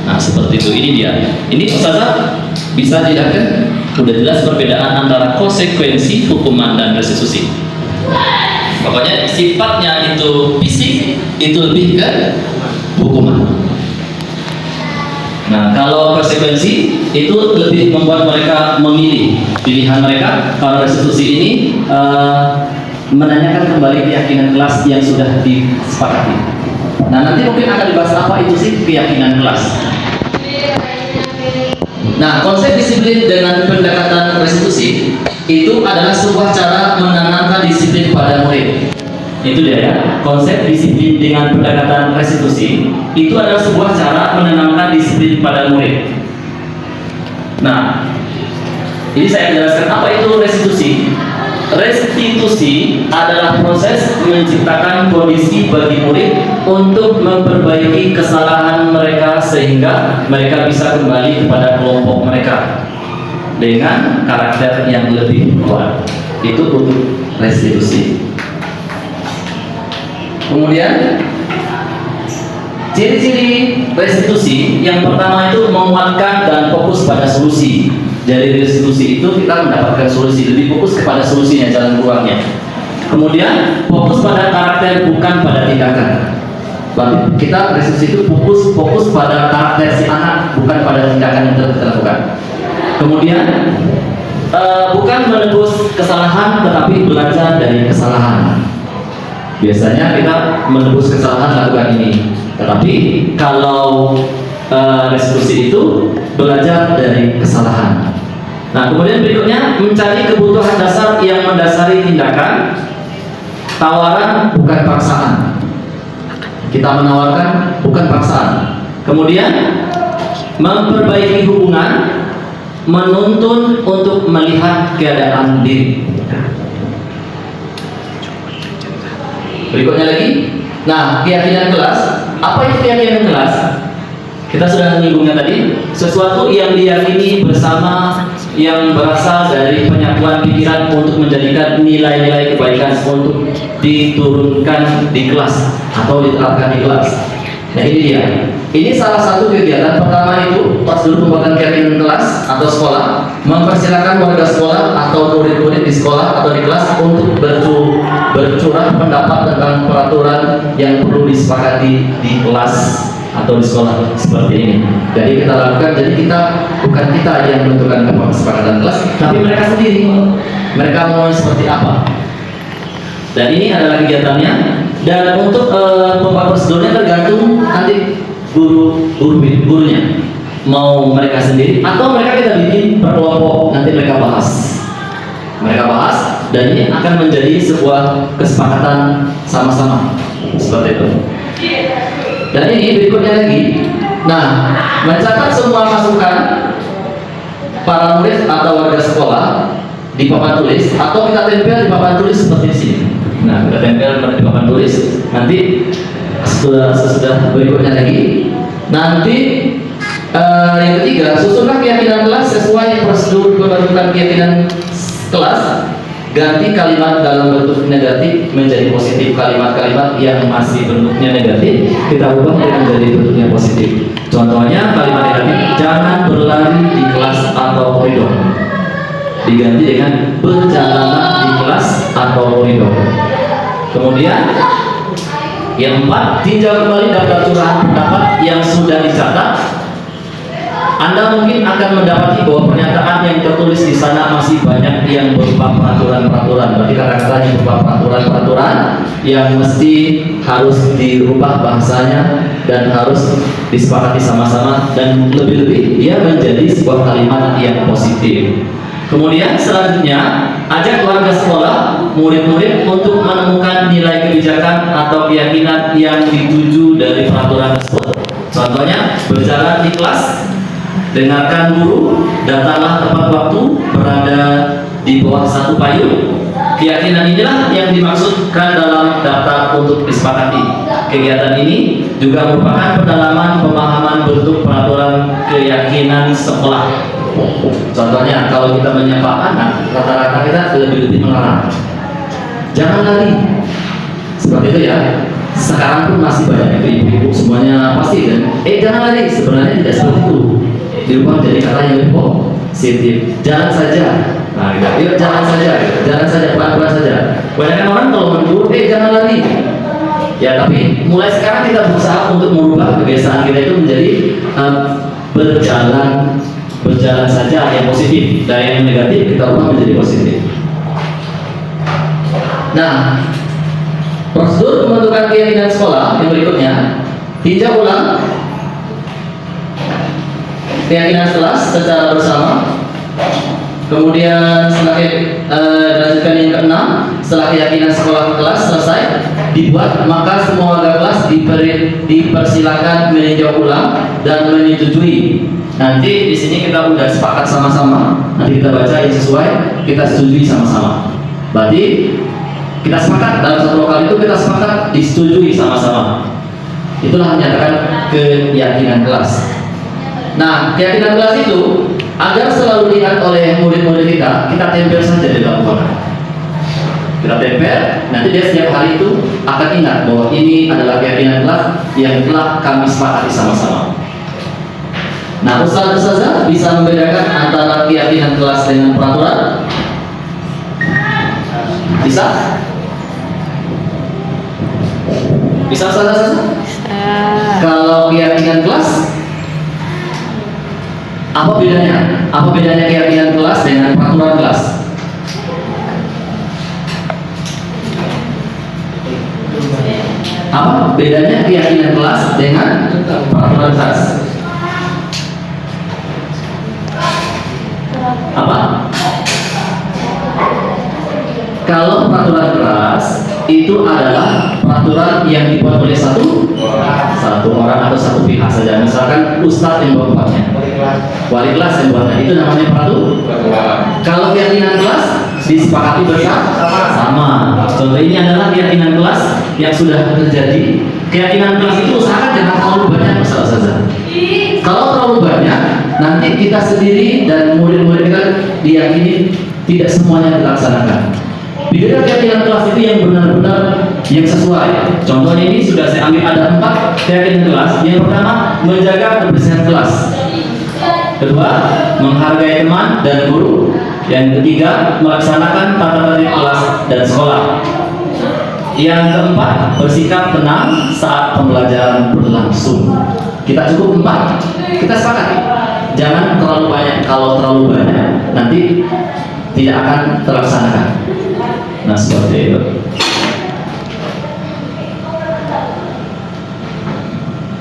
Nah, seperti itu. Ini dia. Ini ustazah bisa jelaskan? Sudah jelas perbedaan antara konsekuensi, hukuman dan restitusi. Pokoknya sifatnya itu fisik, itu lebih ke hukuman. Nah, kalau konsekuensi itu lebih membuat mereka memilih pilihan mereka. Kalau restitusi ini menanyakan kembali keyakinan kelas yang sudah disepakati. Nah, nanti mungkin akan dibahas apa itu sih keyakinan kelas. Nah, konsep disiplin dengan pendekatan restitusi itu adalah sebuah cara menanamkan disiplin pada murid. Itu dia ya. Konsep disiplin dengan pendekatan restitusi itu adalah sebuah cara menanamkan disiplin pada murid. Nah, ini saya jelaskan apa itu restitusi. Restitusi adalah proses menciptakan kondisi bagi murid untuk memperbaiki kesalahan mereka sehingga mereka bisa kembali kepada kelompok mereka dengan karakter yang lebih kuat. Itu untuk restitusi. Kemudian ciri-ciri restitusi yang pertama itu menguatkan dan fokus pada solusi. Dari restitusi itu kita mendapatkan solusi, lebih fokus kepada solusinya, jalan keluarnya. Kemudian fokus pada karakter bukan pada tindakan. Berarti kita restitusi itu fokus pada karakter si anak, bukan pada tindakan yang kita lakukan. Kemudian bukan menebus kesalahan, tetapi belajar dari kesalahan. Biasanya kita menebus kesalahan lakukan ini, tetapi kalau restitusi itu belajar dari kesalahan. Nah, kemudian berikutnya mencari kebutuhan dasar yang mendasari tindakan. Tawaran bukan paksaan. Kita menawarkan bukan paksaan. Kemudian memperbaiki hubungan, menuntun untuk melihat keadaan diri. Berikutnya lagi. Nah, keyakinan kelas. Apa itu keyakinan kelas? Kita sudah menyinggungnya tadi, sesuatu yang diyakini bersama yang berasal dari penyatuan pikiran untuk menjadikan nilai-nilai kebaikan untuk diturunkan di kelas atau diterapkan di kelas. Nah, ini dia. Ini salah satu kegiatan pertama itu pas dulu pembuatan keyakinan kelas atau sekolah, mempersilakan warga sekolah atau murid-murid di sekolah atau di kelas untuk bercurah pendapat tentang peraturan yang perlu disepakati di kelas atau di sekolah seperti ini. Jadi kita lakukan, jadi bukan kita yang menentukan kesepakatan kelas, tapi mereka sendiri. Mereka mau seperti apa. Dan ini adalah kegiatannya. Dan untuk pembuat prosedurnya tergantung nanti gurunya mau mereka sendiri atau mereka kita bikin per kelompok, nanti mereka bahas dan ini akan menjadi sebuah kesepakatan sama-sama seperti itu. Dan ini berikutnya lagi. Nah, mencatat semua masukan para murid atau warga sekolah di papan tulis, atau kita tempel di papan tulis seperti di sini. Nah, kita tempel di papan tulis. Nanti sesudah berikutnya lagi. Nanti yang ketiga, susunlah keyakinan kelas sesuai prosedur pembentukan keyakinan kelas. Ganti kalimat dalam bentuk negatif menjadi positif. Kalimat-kalimat yang masih bentuknya negatif kita ubah menjadi bentuknya positif. Contohnya kalimat negatif, jangan berlari di kelas atau koridor, diganti dengan berjalanlah di kelas atau koridor. Kemudian yang 4, tinjau kembali daftar curahan pendapat yang sudah dicatat. Anda mungkin akan mendapati bahwa pernyataan yang tertulis di sana masih banyak yang berupa peraturan-peraturan. Berarti kata-katanya berupa peraturan-peraturan yang mesti harus dirubah bahasanya dan harus disepakati sama-sama, dan lebih-lebih dia menjadi sebuah kalimat yang positif. Kemudian selanjutnya, ajak keluarga sekolah, murid-murid untuk menemukan nilai kebijakan atau keyakinan yang dituju dari peraturan tersebut. Contohnya, berjalan di kelas, dengarkan guru, datanglah tepat waktu, berada di bawah satu payung. Keyakinan inilah yang dimaksudkan dalam daftar untuk disepakati. Kegiatan ini juga merupakan pendalaman pemahaman bentuk peraturan keyakinan sekolah. Contohnya, kalau kita menyapa anak, rata-rata kita lebih melarang, jangan lari. Seperti itu ya. Sekarang pun masih banyak itu ibu-ibu semuanya pasti kan, jangan lari. Sebenarnya tidak seperti itu. Dirubah jadi kata yang lebih positif. Jalan saja. Nah, gitu. Yuk jalan saja, jalan saja, pelan-pelan saja. Banyak orang kalau menegur, jangan lari. Ya, tapi mulai sekarang kita berusaha untuk merubah kebiasaan kita itu menjadi berjalan saja yang positif, dan yang negatif kita ubah menjadi positif. Nah, prosedur pembentukan keyakinan sekolah yang berikutnya, tinjau ulang keyakinan kelas secara bersama. Kemudian lanjutkan yang keenam, setelah keyakinan sekolah kelas selesai dibuat, maka semua warga kelas dipersilakan meninjau ulang dan menyetujui. Nanti di sini kita udah sepakat sama-sama. Nanti kita baca yang sesuai, kita setujui sama-sama. Berarti kita sepakat dalam satu lokal itu, kita sepakat disetujui sama-sama. Itulah menyatakan keyakinan kelas. Nah, keyakinan kelas itu agar selalu dilihat oleh murid-murid kita tempel saja di dalam koran. Kita tempel, nanti dia setiap hari itu akan ingat bahwa ini adalah keyakinan kelas yang telah kami sepakati sama-sama. Nah, ustaz-ustazah bisa membedakan antara keyakinan kelas dengan peraturan? Bisa? Bisa ustaz-ustazah? Kalau keyakinan kelas, apa bedanya? Apa bedanya keyakinan kelas dengan peraturan kelas? Apa bedanya keyakinan kelas dengan peraturan kelas? Apa? Kalau peraturan kelas itu adalah peraturan yang dibuat oleh satu orang atau satu pihak saja. Misalkan ustadz yang membuatnya, wali kelas yang membuatnya, itu namanya peraturan. Kalau keyakinan kelas disepakati bersama. Contoh ini adalah keyakinan kelas yang sudah terjadi. Keyakinan kelas itu usahakan jangan terlalu banyak masalah saja. Kalau terlalu banyak, nanti kita sendiri dan murid-murid kita diyakini tidak semuanya dilaksanakan. Bila keyakinan kelas itu yang benar-benar yang sesuai. Contohnya ini sudah saya ambil ada 4 keyakinan kelas. Yang pertama, menjaga kebersihan kelas. Kedua, menghargai teman dan guru. Yang ketiga, melaksanakan tata tertib kelas dan sekolah. Yang keempat, bersikap tenang saat pembelajaran berlangsung. Kita cukup 4. Kita sepakati. Jangan terlalu banyak. Kalau terlalu banyak, nanti tidak akan terlaksanakan. Nah, seperti itu.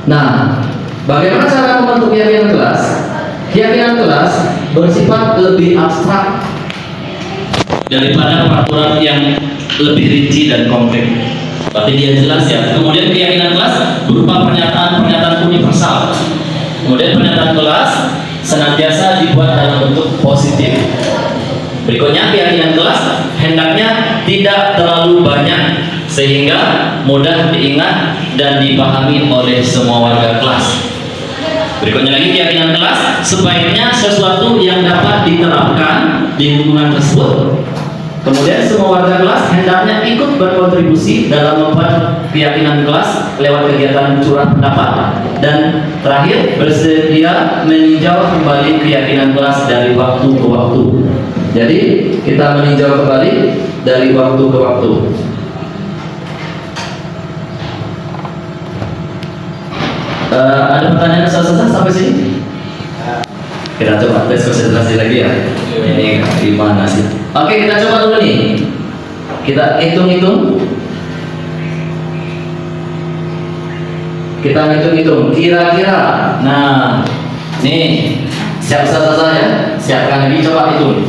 Nah, bagaimana cara membentuk keyakinan kelas? Keyakinan kelas bersifat lebih abstrak. daripada peraturan yang lebih rinci dan konkret. Berarti dia jelas ya. Kemudian keyakinan kelas berupa pernyataan universal. Kemudian pernyataan kelas senantiasa dibuat dalam bentuk positif. Berikutnya keyakinan kelas hendaknya tidak terlalu banyak sehingga mudah diingat dan dipahami oleh semua warga kelas. Berikutnya lagi keyakinan kelas sebaiknya sesuatu yang dapat diterapkan di lingkungan tersebut. Kemudian semua warga kelas hendaknya ikut berkontribusi dalam membuat keyakinan kelas lewat kegiatan curah pendapat. Dan terakhir, bersedia meninjau kembali keyakinan kelas dari waktu ke waktu. Jadi kita meninjau kembali dari waktu ke waktu. Ada pertanyaan selesai sampai sini? Kita coba tes konsentrasi lagi ya. Ini gimana sih? Oke, kita coba dulu nih. Kita hitung-hitung. Kita hitung-hitung. Kira-kira. Nah, nih siap saja. Siapkan lagi. Coba hitung.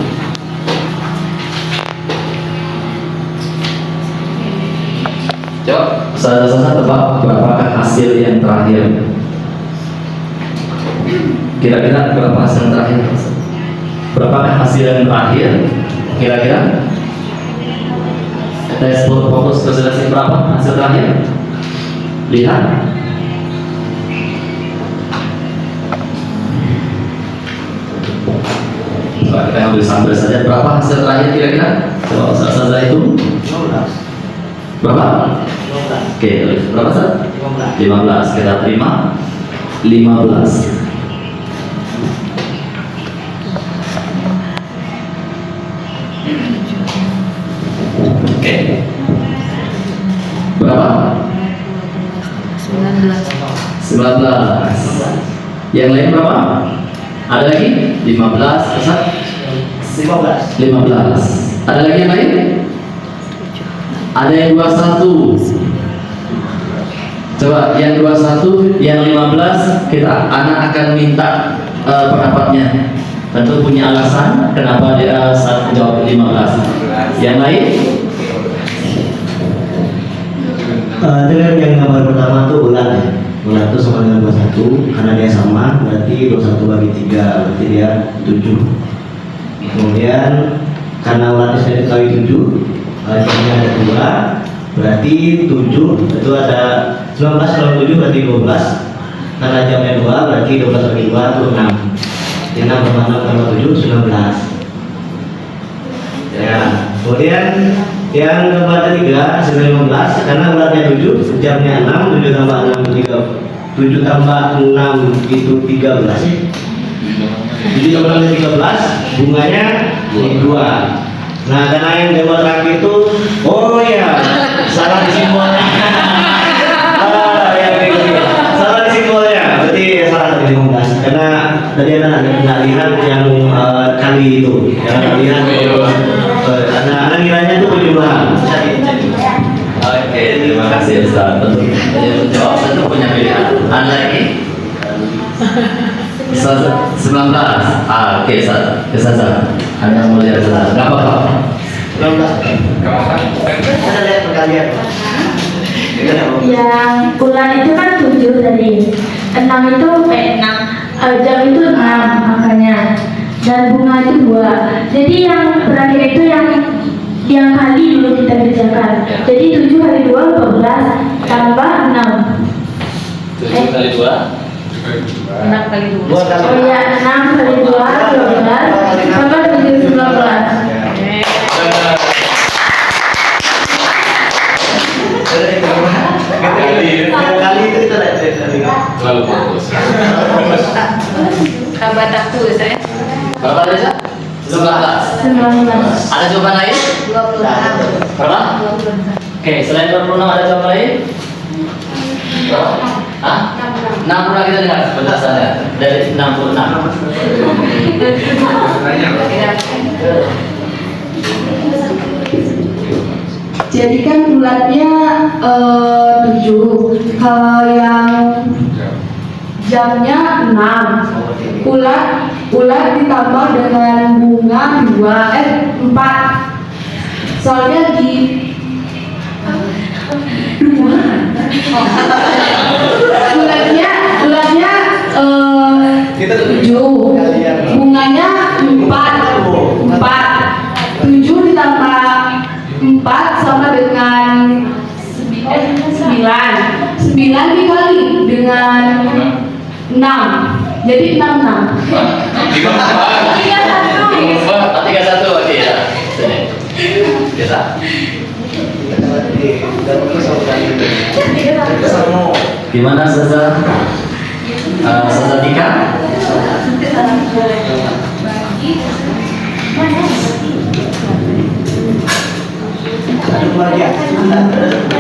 Coba saja tebak berapakah hasil yang terakhir? Kira-kira berapa hasil yang terakhir? Berapakah hasil yang terakhir? Kira-kira? Tes fokus konsentrasi berapa hasil terakhir? Lihat. Coba kita ambil sampel saja. Berapa hasil terakhir kira-kira? Coba saja itu. 15. Berapa? 15. Oke, berapa Sat? 15. Kita terima 15. Oke. Berapa? 19. Yang lain berapa? Ada lagi? 15. Sat? 15. Ada lagi yang lain? Ada yang 21. Coba yang 21, yang 15 anak akan minta pendapatnya. Tentu punya alasan kenapa dia saat jawab 15. Yang lain? Dengan yang gambar pertama tuh bulan ya. Bulan itu sama dengan 21 karena dia sama, berarti 21 bagi 3 berarti dia 7. Kemudian karena ulatnya sudah diketahui 7, jamnya ada 2, berarti 7 itu ada 19 kalau 7 berarti 12. Karena jamnya 2 berarti 12 bagi 2 itu 6. Yang 6 tambah 7 19. Ya, kemudian yang gambar ketiga hasil 15 karena ulatnya 7, jamnya 6, 7 tambah 6 itu 7 tambah 6 itu 13. 7 tambah 6 itu 13, bunganya 2. Nah, karena yang gambar terakhir itu, oh ya, salah di simbolnya. Salah di simbolnya, berarti salah tadi 15. Karena tadi anak nggak lihat yang kali itu, yang lihat karena anak kiranya itu 7-an. Oke, terima kasih Ustaz. Tentu menjawab tentu punya pilihan. Ada lagi? 19. Oke, Ustaz. Anda mulai Ustaz. Enggak apa-apa. 19. Ada lihat perkalian. Yang bulan itu kan 7 tadi, 6 itu 6, jam itu 6 makanya, dan bunga itu 2. Jadi yang terakhir itu yang kali dulu kita kerjakan. Jadi 7 kali 2 12 tambah 6. 7 kali 2 6 kali 2. Oh iya, 6 kali 2 12 tambah 7 19. Kali itu kita lihat. Lalu fokus. Tambah takut saya. Berapa tadi Ustaz? 19. Ada jawaban lain? 26. Berapa? Oke, selain 26 ada jawaban lain? Berapa? Hah? 60 kita dengar penjelasannya dari 66. Jadi kan bulatnya 7, kalau yang jamnya 6, ulat ditambah dengan bunga 4. Soalnya di bulannya Kita 7, bunganya 4, 7 ditambah 4 sama dengan 9 dikali dengan 6 jadi 66. 31 oke ya. Sini. Bisa. Gimana Saza? Saza Tika?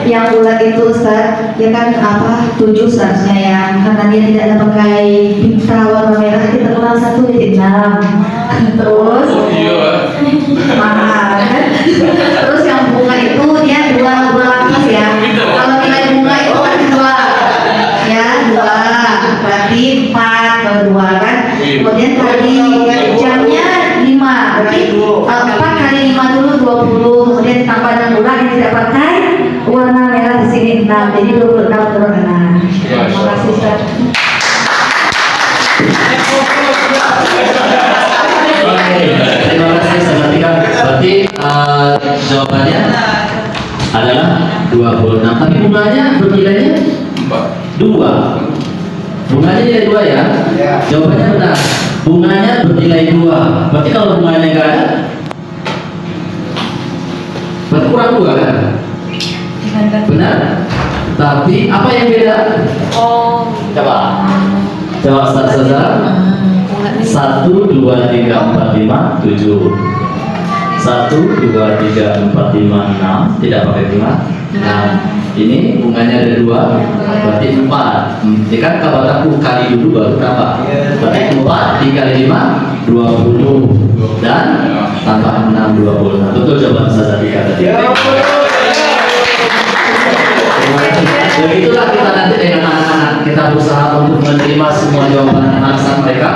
Yang bulat itu Ustaz, ya kan apa 7 seharusnya ya, karena dia tidak ada pakai pita warna merah, kita kurang 1 jadi 6. Terus mahal kan? Terus yang bunga itu dia 2 lapis ya. Kalau nilai bunga itu kan 2 ya, 2 berarti 4 kalau 2 kan. Kemudian tadi jamnya 5, berarti 4 kali 5 dulu 20, kemudian tambah 6 bulan yang tidak pakai warna merah di sini 6, jadi 26 kurang 6. Terima kasih Ustaz. Terima kasih Saza Tika. Berarti jawabannya adalah 26. Tapi bunganya bernilainya 2. Bunganya nilai 2 ya? Jawabannya benar. Bunganya bernilai 2. Berarti kalau bunganya nggak ada, berarti kurang 2 kan? Benar? Tapi apa yang beda? Coba. Coba Ustaz Saza. 1, 2, 3, 4, 5, 7. 1, 2, 3, 4, 5, 6. Tidak pakai 5. Nah, ini bunganya ada 2, berarti 4. Ini kan kalau aku kali dulu baru tambah. Berarti 4 dikali 5, 20. Dan tambah 6, 20. Betul jawaban Saza Tika tadi. Begitulah kita nanti dengan anak-anak, kita berusaha untuk menerima semua jawaban alasan mereka.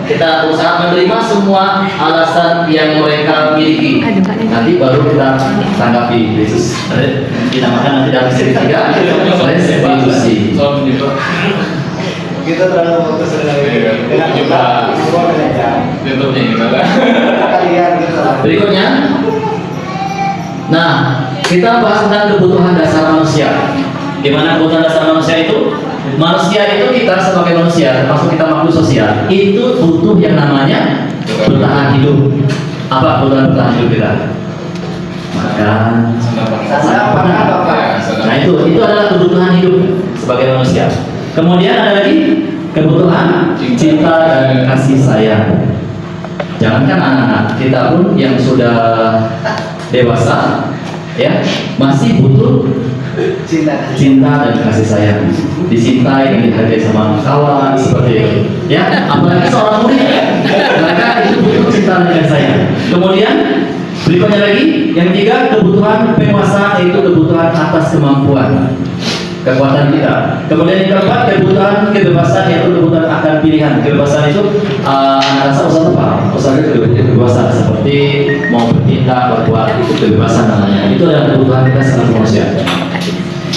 Kita berusaha menerima semua alasan yang mereka miliki. Nanti baru kita tanggapi. Yesus dinamakan nanti dalam seri 3 restitusi. Kita terlalu fokus dengan kalian gitu. Berikutnya, nah kita bahas tentang kebutuhan dasar manusia. Gimana kebutuhan dasar manusia itu? Manusia itu kita sebagai manusia, termasuk kita makhluk sosial, itu butuh yang namanya bertahan hidup. Apa kebutuhan bertahan hidup kita? Makan, nah itu adalah kebutuhan hidup sebagai manusia. Kemudian ada lagi kebutuhan cinta dan kasih sayang. Jangankan anak-anak, kita pun yang sudah dewasa ya masih butuh cinta dan kasih sayang, dicintai dan dihargai sama kawan seperti itu ya, apalagi seorang murid mereka itu butuh cinta dan kasih sayang. Kemudian berikutnya lagi yang 3, kebutuhan penguasa, yaitu kebutuhan atas kemampuan kekuatan kita. Kemudian yang keempat, kebutuhan kebebasan, yaitu kebutuhan akan pilihan. Kebebasan itu anak rasa usaha apa? Usaha itu kebebasan seperti mau bertindak, berbuat, itu kebebasan namanya. Itu adalah kebutuhan kita sebagai manusia.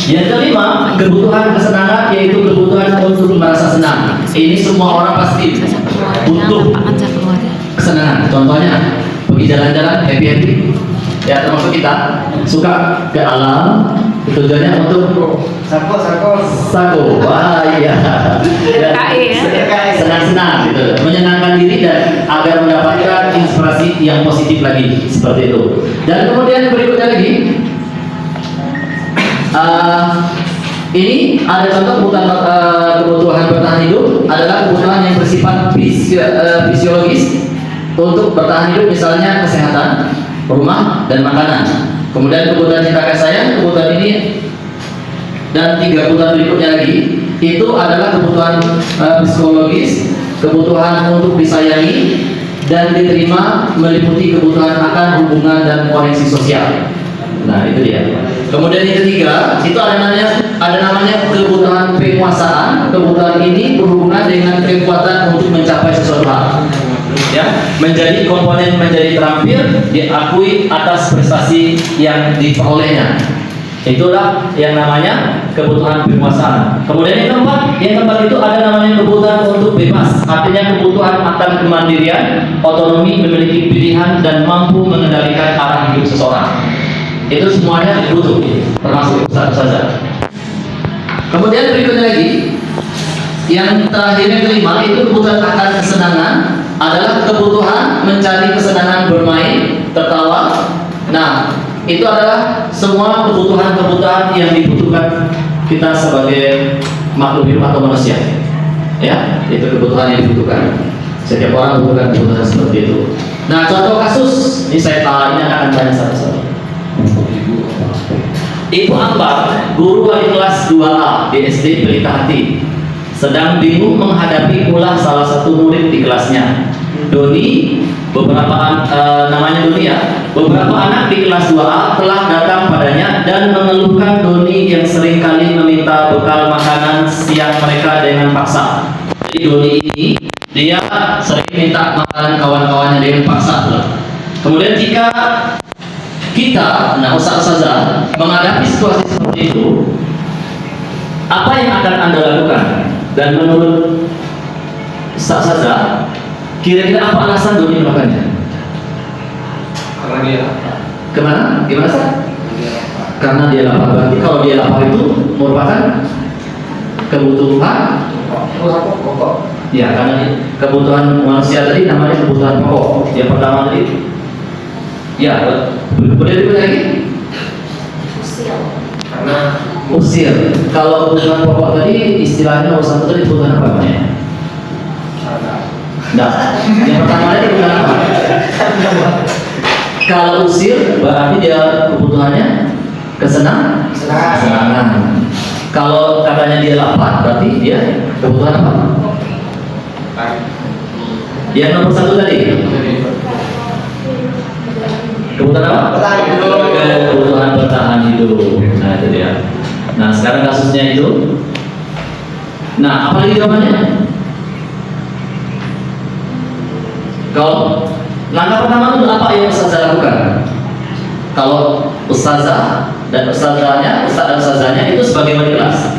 Yang kelima, kebutuhan kesenangan, yaitu kebutuhan untuk merasa senang. Ini semua orang pasti butuh kesenangan. Contohnya pergi jalan-jalan happy ya, termasuk kita suka ke alam, tujuannya untuk sako, wah iya, senang-senang gitu, menyenangkan diri dan agar mendapatkan inspirasi yang positif lagi seperti itu. Dan kemudian berikutnya lagi, ini ada contoh kebutuhan bertahan hidup adalah kebutuhan yang bersifat fisiologis untuk bertahan hidup, misalnya kesehatan, rumah, dan makanan. Kemudian kebutuhan cinta kasih sayang, kebutuhan ini dan 3 kebutuhan berikutnya lagi itu adalah kebutuhan psikologis, kebutuhan untuk disayangi dan diterima, meliputi kebutuhan akan hubungan dan koneksi sosial. Nah itu dia. Kemudian yang ketiga itu ada namanya kebutuhan penguasaan. Kebutuhan ini berhubungan dengan kekuatan untuk mencapai sesuatu hal. ya, menjadi komponen menjadi terampil, diakui atas prestasi yang diperolehnya. Itulah yang namanya kebutuhan kekuasaan. Kemudian yang keempat itu ada namanya kebutuhan untuk bebas. Artinya kebutuhan akan kemandirian, otonomi, memiliki pilihan dan mampu mengendalikan arah hidup seseorang. Itu semuanya dibutuhkan, termasuk ustaz-ustazah. Kemudian berikutnya lagi, yang terakhir yang kelima itu kebutuhan akan kesenangan adalah kebutuhan mencari kesenangan bermain, tertawa. Nah, itu adalah semua kebutuhan-kebutuhan yang dibutuhkan kita sebagai makhluk hidup atau manusia. Ya, itu kebutuhan yang dibutuhkan. Setiap orang membutuhkan kebutuhan seperti itu. Nah, contoh kasus ini saya tahu ini akan banyak satu-satu. Ibu Akbar, guru wali kelas 2A di SD Pelita Hati, sedang bingung menghadapi ulah salah satu murid di kelasnya. Doni, namanya Doni ya. Beberapa anak di kelas 2A telah datang padanya dan mengeluhkan Doni yang seringkali meminta bekal makanan siang mereka dengan paksa. Jadi Doni ini dia sering minta makanan kawan-kawannya dengan paksa. Kemudian jika kita, ustaz-ustazah, menghadapi situasi seperti itu, apa yang akan Anda lakukan? Dan menurut ustaz-ustazah, kira-kira apa alasan Doni melakukannya? Karena dia lapar. Kemana? Gimana sih? Karena dia lapar. Berarti kalau dia lapar itu merupakan kebutuhan pokok. ya, karena kebutuhan manusia tadi namanya kebutuhan pokok. Yang pertama tadi ya, boleh diberi lagi? Karena Usir. Kalau kebutuhan pokok tadi istilahnya satu tadi kebutuhan apa namanya? Nah, yang pertama tadi kebutuhan apa? Kalau usir berarti dia kebutuhannya kesenangan. Kalau katanya dia lapar berarti dia kebutuhan apa? Yang nomor satu tadi kebutuhan apa? Kebutuhan bertahan hidup. Nah itu dia. Nah sekarang kasusnya itu. Nah apa lagi jawabannya? Kalau langkah pertama itu apa yang ustazah lakukan? Kalau ustazah dan ustazahnya, ustaz dan ustazahnya itu sebagai wali kelas.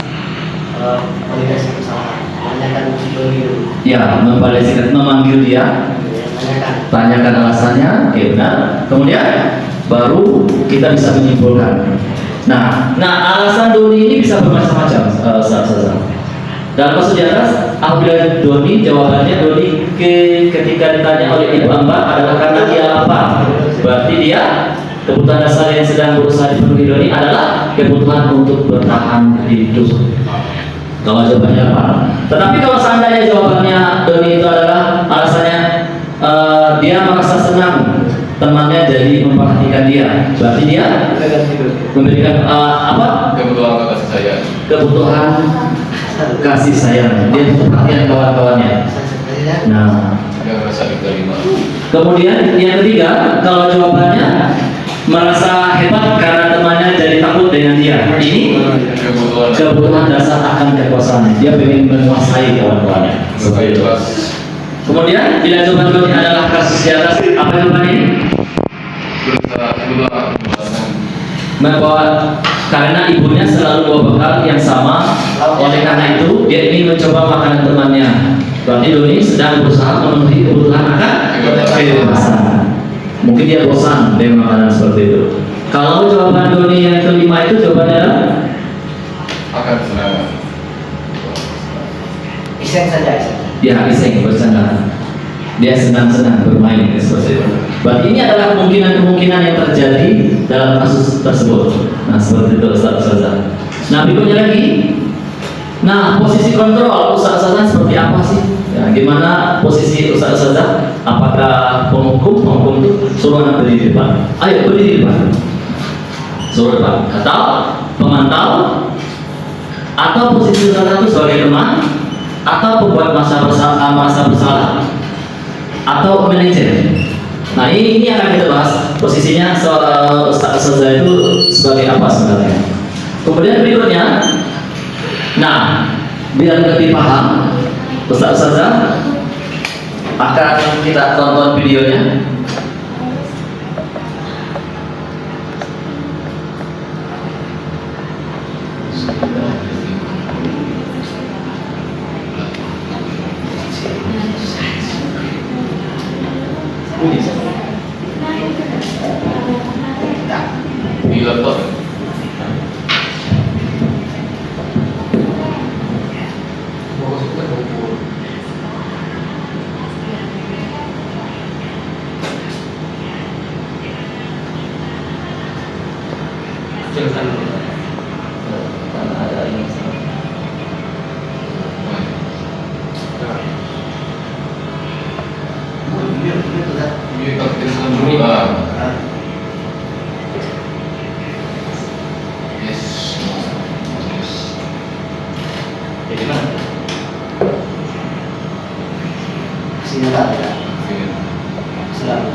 Komunikasi bersama, menanyakan Doni dulu. Ya, memanggil dia, tanyakan alasannya, ya benar. Kemudian baru kita bisa menyimpulkan. Nah alasan Doni ini bisa bermacam-macam, ustazah. Dalam kasus di atas, apabila Doni jawabannya Doni ketika ditanya oleh Ibu Ambar adalah karena dia lapar, berarti dia kebutuhan dasar yang sedang berusaha dipenuhi Doni adalah kebutuhan untuk bertahan hidup. Kalau jawabannya apa? Tetapi kalau seandainya jawabannya Doni itu adalah alasannya dia merasa senang temannya jadi memperhatikan dia, berarti dia memberikan apa? Kebutuhan kasih sayang, dia butuh perhatian kawan-kawannya. Nah, kemudian yang ketiga, kalau jawabannya merasa hebat karena temannya jadi takut dengan dia, ini kebutuhan dasar akan kekuasaan. Dia ingin menguasai kawan-kawannya. Seperti itu. Kemudian bila jawaban Doni adalah kasus di atas, apa jawabannya ini? Bahwa karena ibunya selalu bawa bekal yang sama, oleh karena itu dia ingin mencoba makanan temannya. Berarti Doni sedang berusaha memenuhi kebutuhan akan kebebasan. Mungkin dia bosan dengan makanan seperti itu. Kalau jawaban Doni yang kelima itu jawabannya adalah akan senang. Iseng saja. ya iseng, bercanda. Dia senang-senang bermain seperti itu. Berarti ini adalah kemungkinan-kemungkinan yang terjadi dalam kasus tersebut. Nah seperti itu ustaz-ustazah. Nah berikutnya lagi, nah posisi kontrol ustaz-ustazah seperti apa sih? Ya, gimana posisi ustaz-ustazah? Apakah penghukum itu suruh anak berdiri di depan? Ayo berdiri di depan. Suruh depan. Atau pemantau? Atau posisi ustazah itu sebagai teman? Atau pembuat masa bersalah? Atau manajer? Nah ini akan kita bahas posisinya ustazah itu sebagai apa sebenarnya. Kemudian berikutnya, nah biar lebih paham ustazah akan kita tonton videonya. Di laptop. Silakan. Karena ada ini. Ini kalau kita sambung yes. Jadi mana? Sini tak ada. Selalu.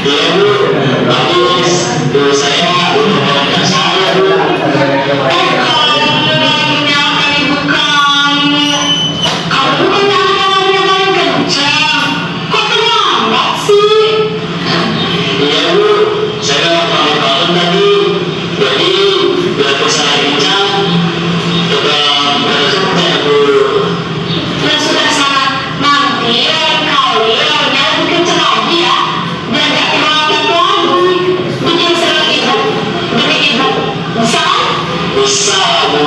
Iya Bu, bagus. Bu saya membawakan saya Bu. Kalau mendengarkan ibu kamu, kamu kan ngomongnya paling kencang. Kok terlambat sih? Iya Bu, saya bangun tadi. Jadi biar bisa kencang, tetap berkerja Bu. Ya sudah sana, nanti kali yang lebih kencang lagi ya. Biar gak terlambat lagi. Bikin serang ibu, demi ibu. Bisa kan? Bisa Bu.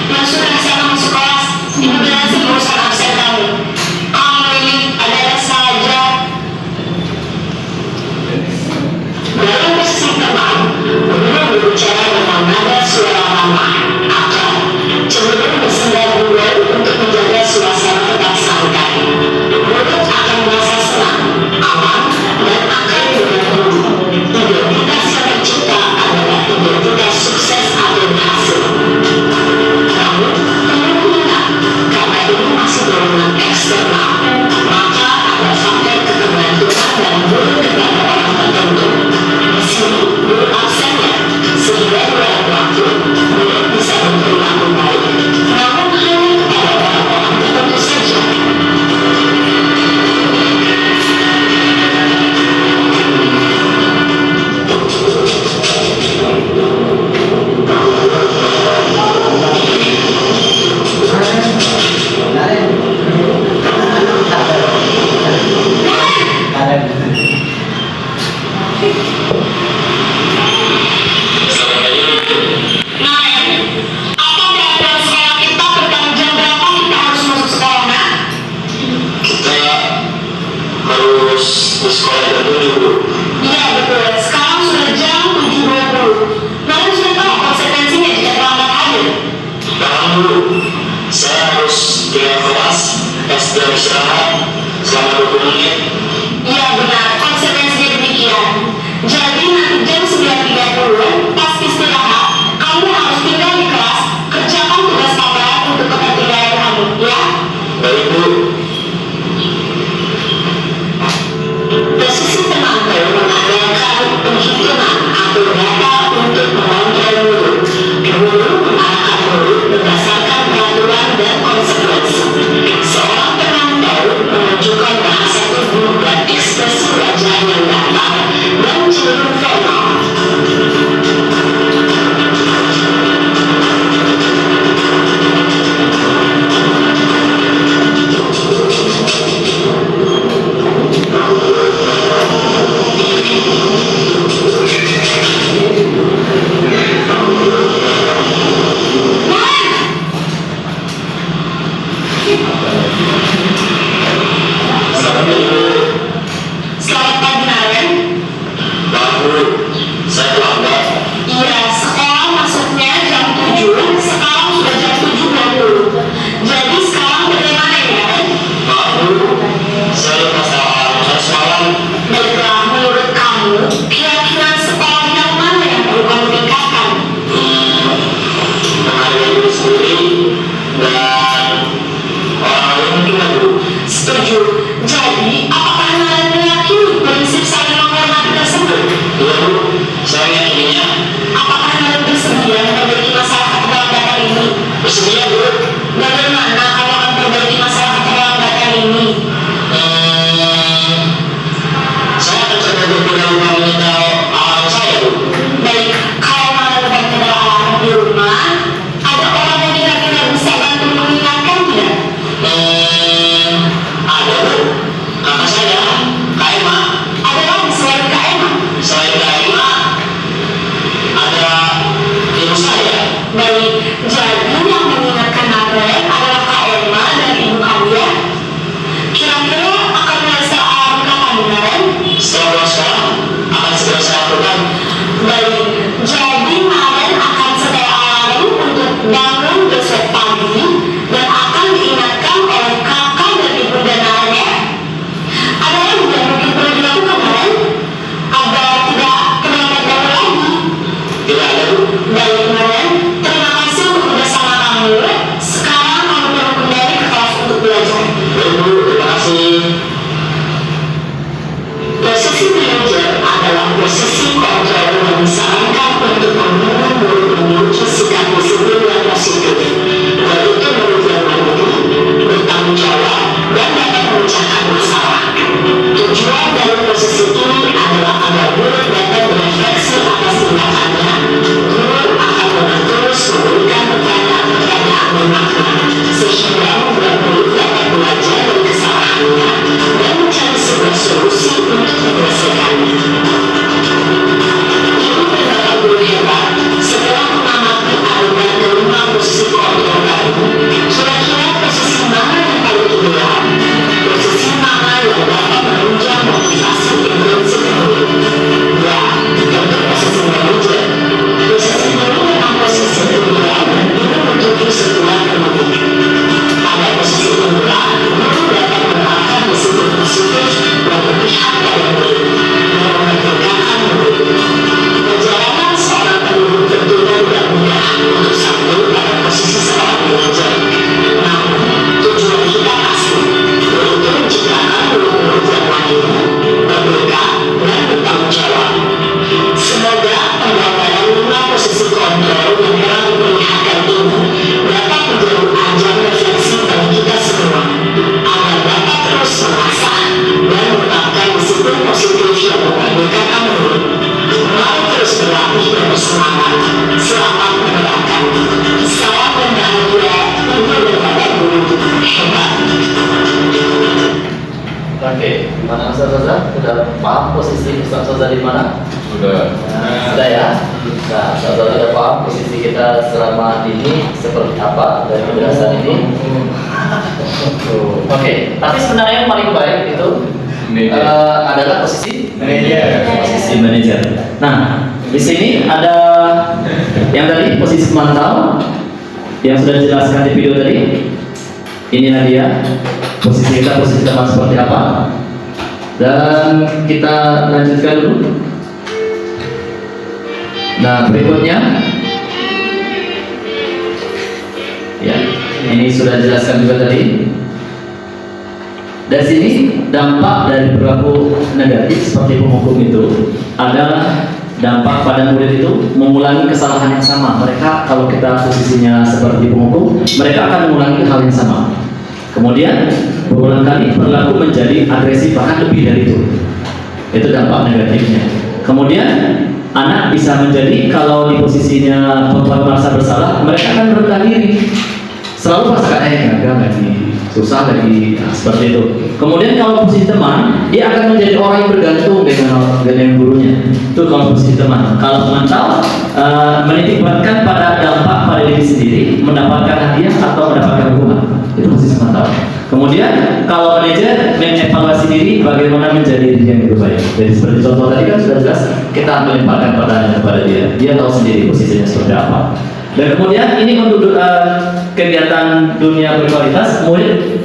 Ya sudah sana masuk kelas. Ibu jelasin urusan absen kamu. Kamu ini ada-ada saja. Dalam posisi terbang, guru berbicara dengan nada suara ramah, akan cenderung bersenda guru untuk menjaga suasana tetap santai. Guru akan merasa senang, aman, dan akan bergabung. Identitas yang tercipta adalah identitas sukses atau berhasil. Namun, perlu ingat, karena ini masih dorongan eksternal, maka ada faktor ketergantungan dan guru kepada orang tertentu. Di sini, guru absennya, sehingga mulai waktu, guru bisa berperilaku baik, namun hanya kepada orang-orang tertentu saja. Naen, apa peraturan sekolah kita tentang jam berapa kita harus masuk sekolah, Nak? Kita harus di sekolah jam 7, Bu. Iya, betul. Sekarang sudah jam 7.20. Lalu sudah tahu konsekuensinya jika terlambat hadir? Paham, Bu. Saya harus tinggal kelas, pas jam istirahat selama 20 menit. Iya, benar. Konsekuensinya demikian. Jadi nanti jam 9.30 pas istirahat, kamu harus tinggal di kelas, kerjakan tugas paparan untuk ketertinggalan kamu, ya? Baik, Bu. Posisi penonton mengandalkan penghitungan atau data untuk mengontrol mulut. Guru mengarahkan mulut berdasarkan peraturan dan konsekuensi. Seorang penonton menunjukkan bahasa tubuh dan ekspresi wajah yang datar dan cenderung formal. Selamat pagi, Naren. Baru, saya terlambat. Iya, sekolah masuknya jam 7, sekarang sudah jam 7.20. Jadi sekarang bagaimana ya, Naren? Baru, saya lupa salah saya semalam. Baiklah, menurut kamu, keyakinan sekolah yang mana yang perlu kamu tingkatkan? Menghargai diri sendiri dan orang lain mungkin bertanggung jawab dan dapat memecahkan masalah. Tujuan dari posisi ini adalah agar guru dapat berefleksi atas tindakannya. Guru akan terus memberikan pertanyaan-pertanyaan bermakna sehingga membuat murid dapat belajar dari kesalahannya dan mencari sebuah solusi untuk menyelesaikannya. Ini benar guru hebat. Setelah mengamati adegan kelima posisi kontrol tadi, kira-kira posisi mana yang paling ideal? Posisi mana yang dapat menunjang motivasi intensif murid? Ya, tentu posisi manajer. Posisi ini memang posisi ideal dan ini menjadi sebuah kemudian. Pada posisi inilah guru dapat menempatkan disiplin positif dan berpihak pada murid dan memerdekakan murid. Perjalanan seorang pendidik tentunya tidak mudah untuk sampai pada posisi seorang manajer. Namun, tujuan kita pasti, yaitu menciptakan murid-murid yang mandiri, merdeka, dan bertanggung jawab. Semoga penggambaran 5 posisi kontrol yang telah diperlihatkan ini dapat menjadi ajang refleksi bagi kita semua, agar dapat terus mengasah dan menetapkan disiplin positif yang memerdekakan murid. Mari terus berlatih dan bersemangat. Selamat mendengarkan. Salam dan bahagia untuk daripada guru hebat. Oke, gimana Ustaz? Sudah paham posisi Ustaz di mana? Sudah. Sudah ya? Nah, Ustaz sudah paham posisi kita selama ini seperti apa dari penjelasan ini? Oke, tapi sebenarnya yang paling baik itu adalah posisi Manajer. Posisi manajer. Nah, di sini ada yang tadi posisi pemantau yang sudah dijelaskan di video tadi. Inilah dia posisi kita, posisi teman seperti apa. Dan kita lanjutkan dulu. Nah, berikutnya ya, ini sudah dijelaskan juga tadi. Dari sini dampak dari perilaku negatif seperti penghukum itu adalah dampak pada murid itu mengulangi kesalahan yang sama. Mereka kalau kita posisinya seperti penghukum, mereka akan mengulangi hal yang sama. Kemudian berulang kali perilaku menjadi agresif bahkan lebih dari itu. Itu dampak negatifnya. Kemudian anak bisa menjadi kalau di posisinya perempuan merasa bersalah, mereka akan merendah diri. Selalu merasakan gagal lagi, susah lagi, nah, seperti itu. Kemudian kalau posisi teman, dia akan menjadi orang yang bergantung dengan gurunya. Itu kalau posisi teman. Kalau pemantau, menitikberatkan pada dampak pada diri sendiri, mendapatkan hadiah atau mendapatkan hukuman. Itu posisi pemantau. Kemudian kalau manajer mengevaluasi diri bagaimana menjadi diri yang lebih baik. Jadi seperti contoh tadi kan sudah jelas, kita melemparkan pertanyaan kepada dia. Dia tahu sendiri posisinya seperti apa. Dan kemudian ini untuk kegiatan dunia berkualitas, murid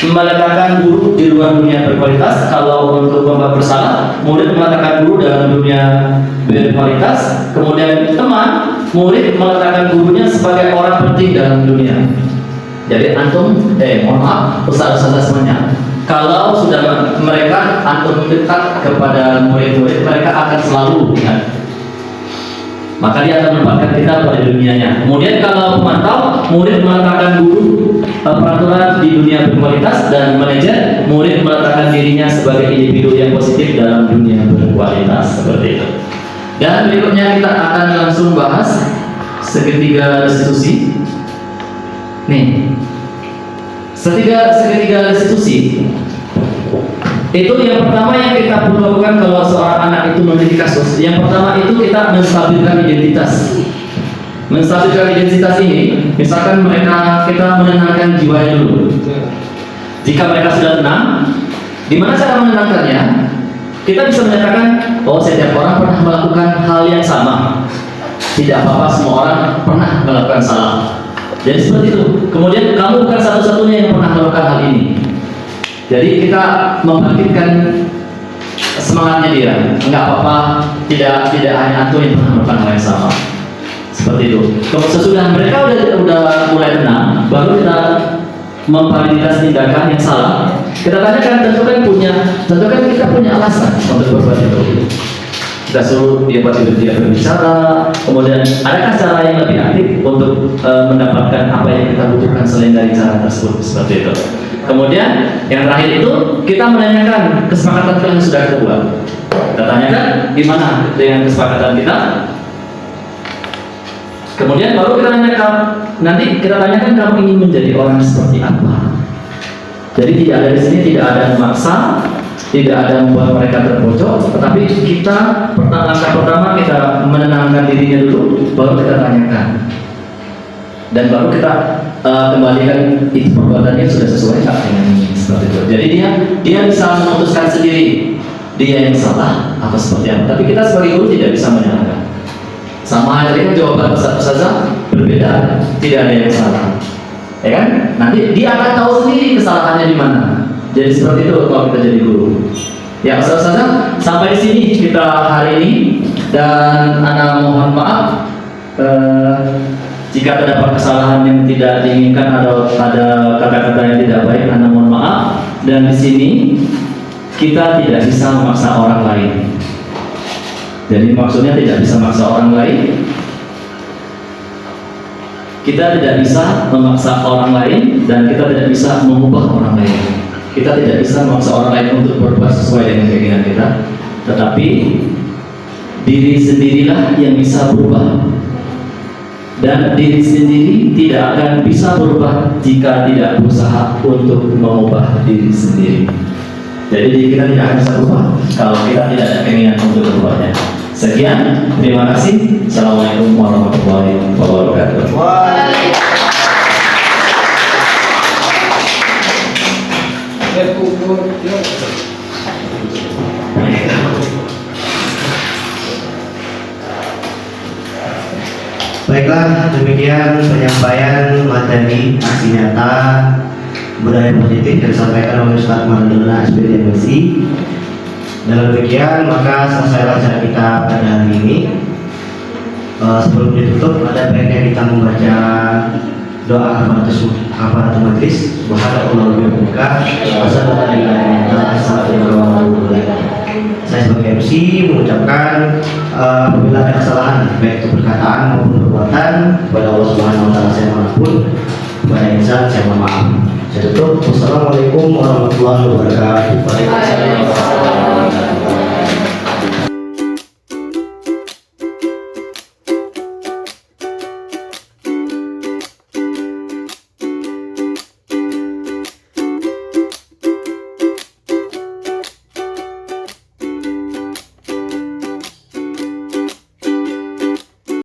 meletakkan guru di luar dunia berkualitas. Kalau untuk membuat bersalah, murid meletakkan guru dalam dunia berkualitas. Kemudian teman, murid meletakkan gurunya sebagai orang penting dalam dunia. Jadi mohon maaf, ustaz-ustaz semuanya. Kalau sudah mereka antum dekat kepada murid-murid, mereka akan selalu ingat. Maka dia akan menempatkan kita pada dunianya. Kemudian kalau pemantau, murid meletakkan guru peraturan di dunia berkualitas, dan manajer, murid meletakkan dirinya sebagai individu yang positif dalam dunia berkualitas, seperti itu. Dan berikutnya kita akan langsung bahas segitiga restitusi. Nih, segitiga restitusi itu yang pertama yang kita perlu lakukan kalau seorang anak itu memiliki kasus. Yang pertama itu kita menstabilkan identitas. Menstabilkan identitas ini, misalkan kita menenangkan jiwanya dulu. Jika mereka sudah tenang, gimana cara menenangkannya? Kita bisa menyatakan, oh setiap orang pernah melakukan hal yang sama. Tidak apa-apa, semua orang pernah melakukan salah. Jadi seperti itu. Kemudian kamu bukan satu-satunya yang pernah melakukan hal ini. Jadi kita membangkitkan semangatnya dia. Enggak apa-apa, tidak hanya antum yang pernah melakukan hal yang sama. Seperti itu. Kalau sesudah mereka udah mulai tenang, baru kita memvaliditas tindakan yang salah. Kita tanyakan, tentu kan kita punya alasan untuk berbuat itu. Kita suruh dia berbicara, kemudian adakah cara yang lebih aktif untuk mendapatkan apa yang kita butuhkan selain dari cara tersebut, seperti itu. Kemudian yang terakhir itu kita menanyakan kesepakatan yang sudah kita buat. Kita tanyakan gimana dengan kesepakatan kita. Kemudian baru kita tanyakan, nanti kita tanyakan kamu ingin menjadi orang seperti apa. Jadi tidak ada di sini, tidak ada memaksa, tidak ada membuat mereka terpojok, tetapi kita langkah pertama kita menenangkan dirinya dulu, baru kita tanyakan, dan baru kita kembalikan itu perbuatannya sudah sesuai nggak dengan ini, seperti itu. Jadi dia bisa memutuskan sendiri dia yang salah atau seperti apa. Tapi kita sebagai guru tidak bisa menyalahkan. Sama tadi kan jawaban Ustazah berbeda, tidak ada yang salah. Ya kan? Nanti dia akan tahu sendiri kesalahannya di mana. Jadi seperti itu kalau kita jadi guru. Ya, Ustazah, sampai di sini kita hari ini, dan Ana mohon maaf jika terdapat kesalahan yang tidak diinginkan atau ada kata-kata yang tidak baik, Ana mohon maaf. Dan di sini kita tidak bisa memaksa orang lain. Jadi maksudnya tidak bisa memaksa orang lain. Kita tidak bisa memaksa orang lain dan kita tidak bisa mengubah orang lain. Kita tidak bisa memaksa orang lain untuk berbuat sesuai dengan keinginan kita. Tetapi diri sendirilah yang bisa berubah. Dan diri sendiri tidak akan bisa berubah jika tidak berusaha untuk mengubah diri sendiri. Jadi diri kita tidak akan bisa berubah kalau kita tidak ada keinginan untuk berubahnya. Sekian, terima kasih. Assalamualaikum warahmatullahi wabarakatuh. Baiklah, demikian penyampaian materi aksi nyata budaya positif yang disampaikan oleh Ustaz Maradona SPDI MSI. Dengan demikian, maka selesailah acara kita pada hari ini. Sebelum ditutup, ada baiknya kita membaca doa kafaratul majlis. Subhanallah wa bihamdihi. Saya sebagai MC mengucapkan apabila ada kesalahan baik itu perkataan maupun perbuatan kepada Allah Subhanahu wa taala saya manapun, kepada insan saya mohon maaf. Saya tutup. Wassalamualaikum warahmatullahi wabarakatuh. Waalaikumsalam.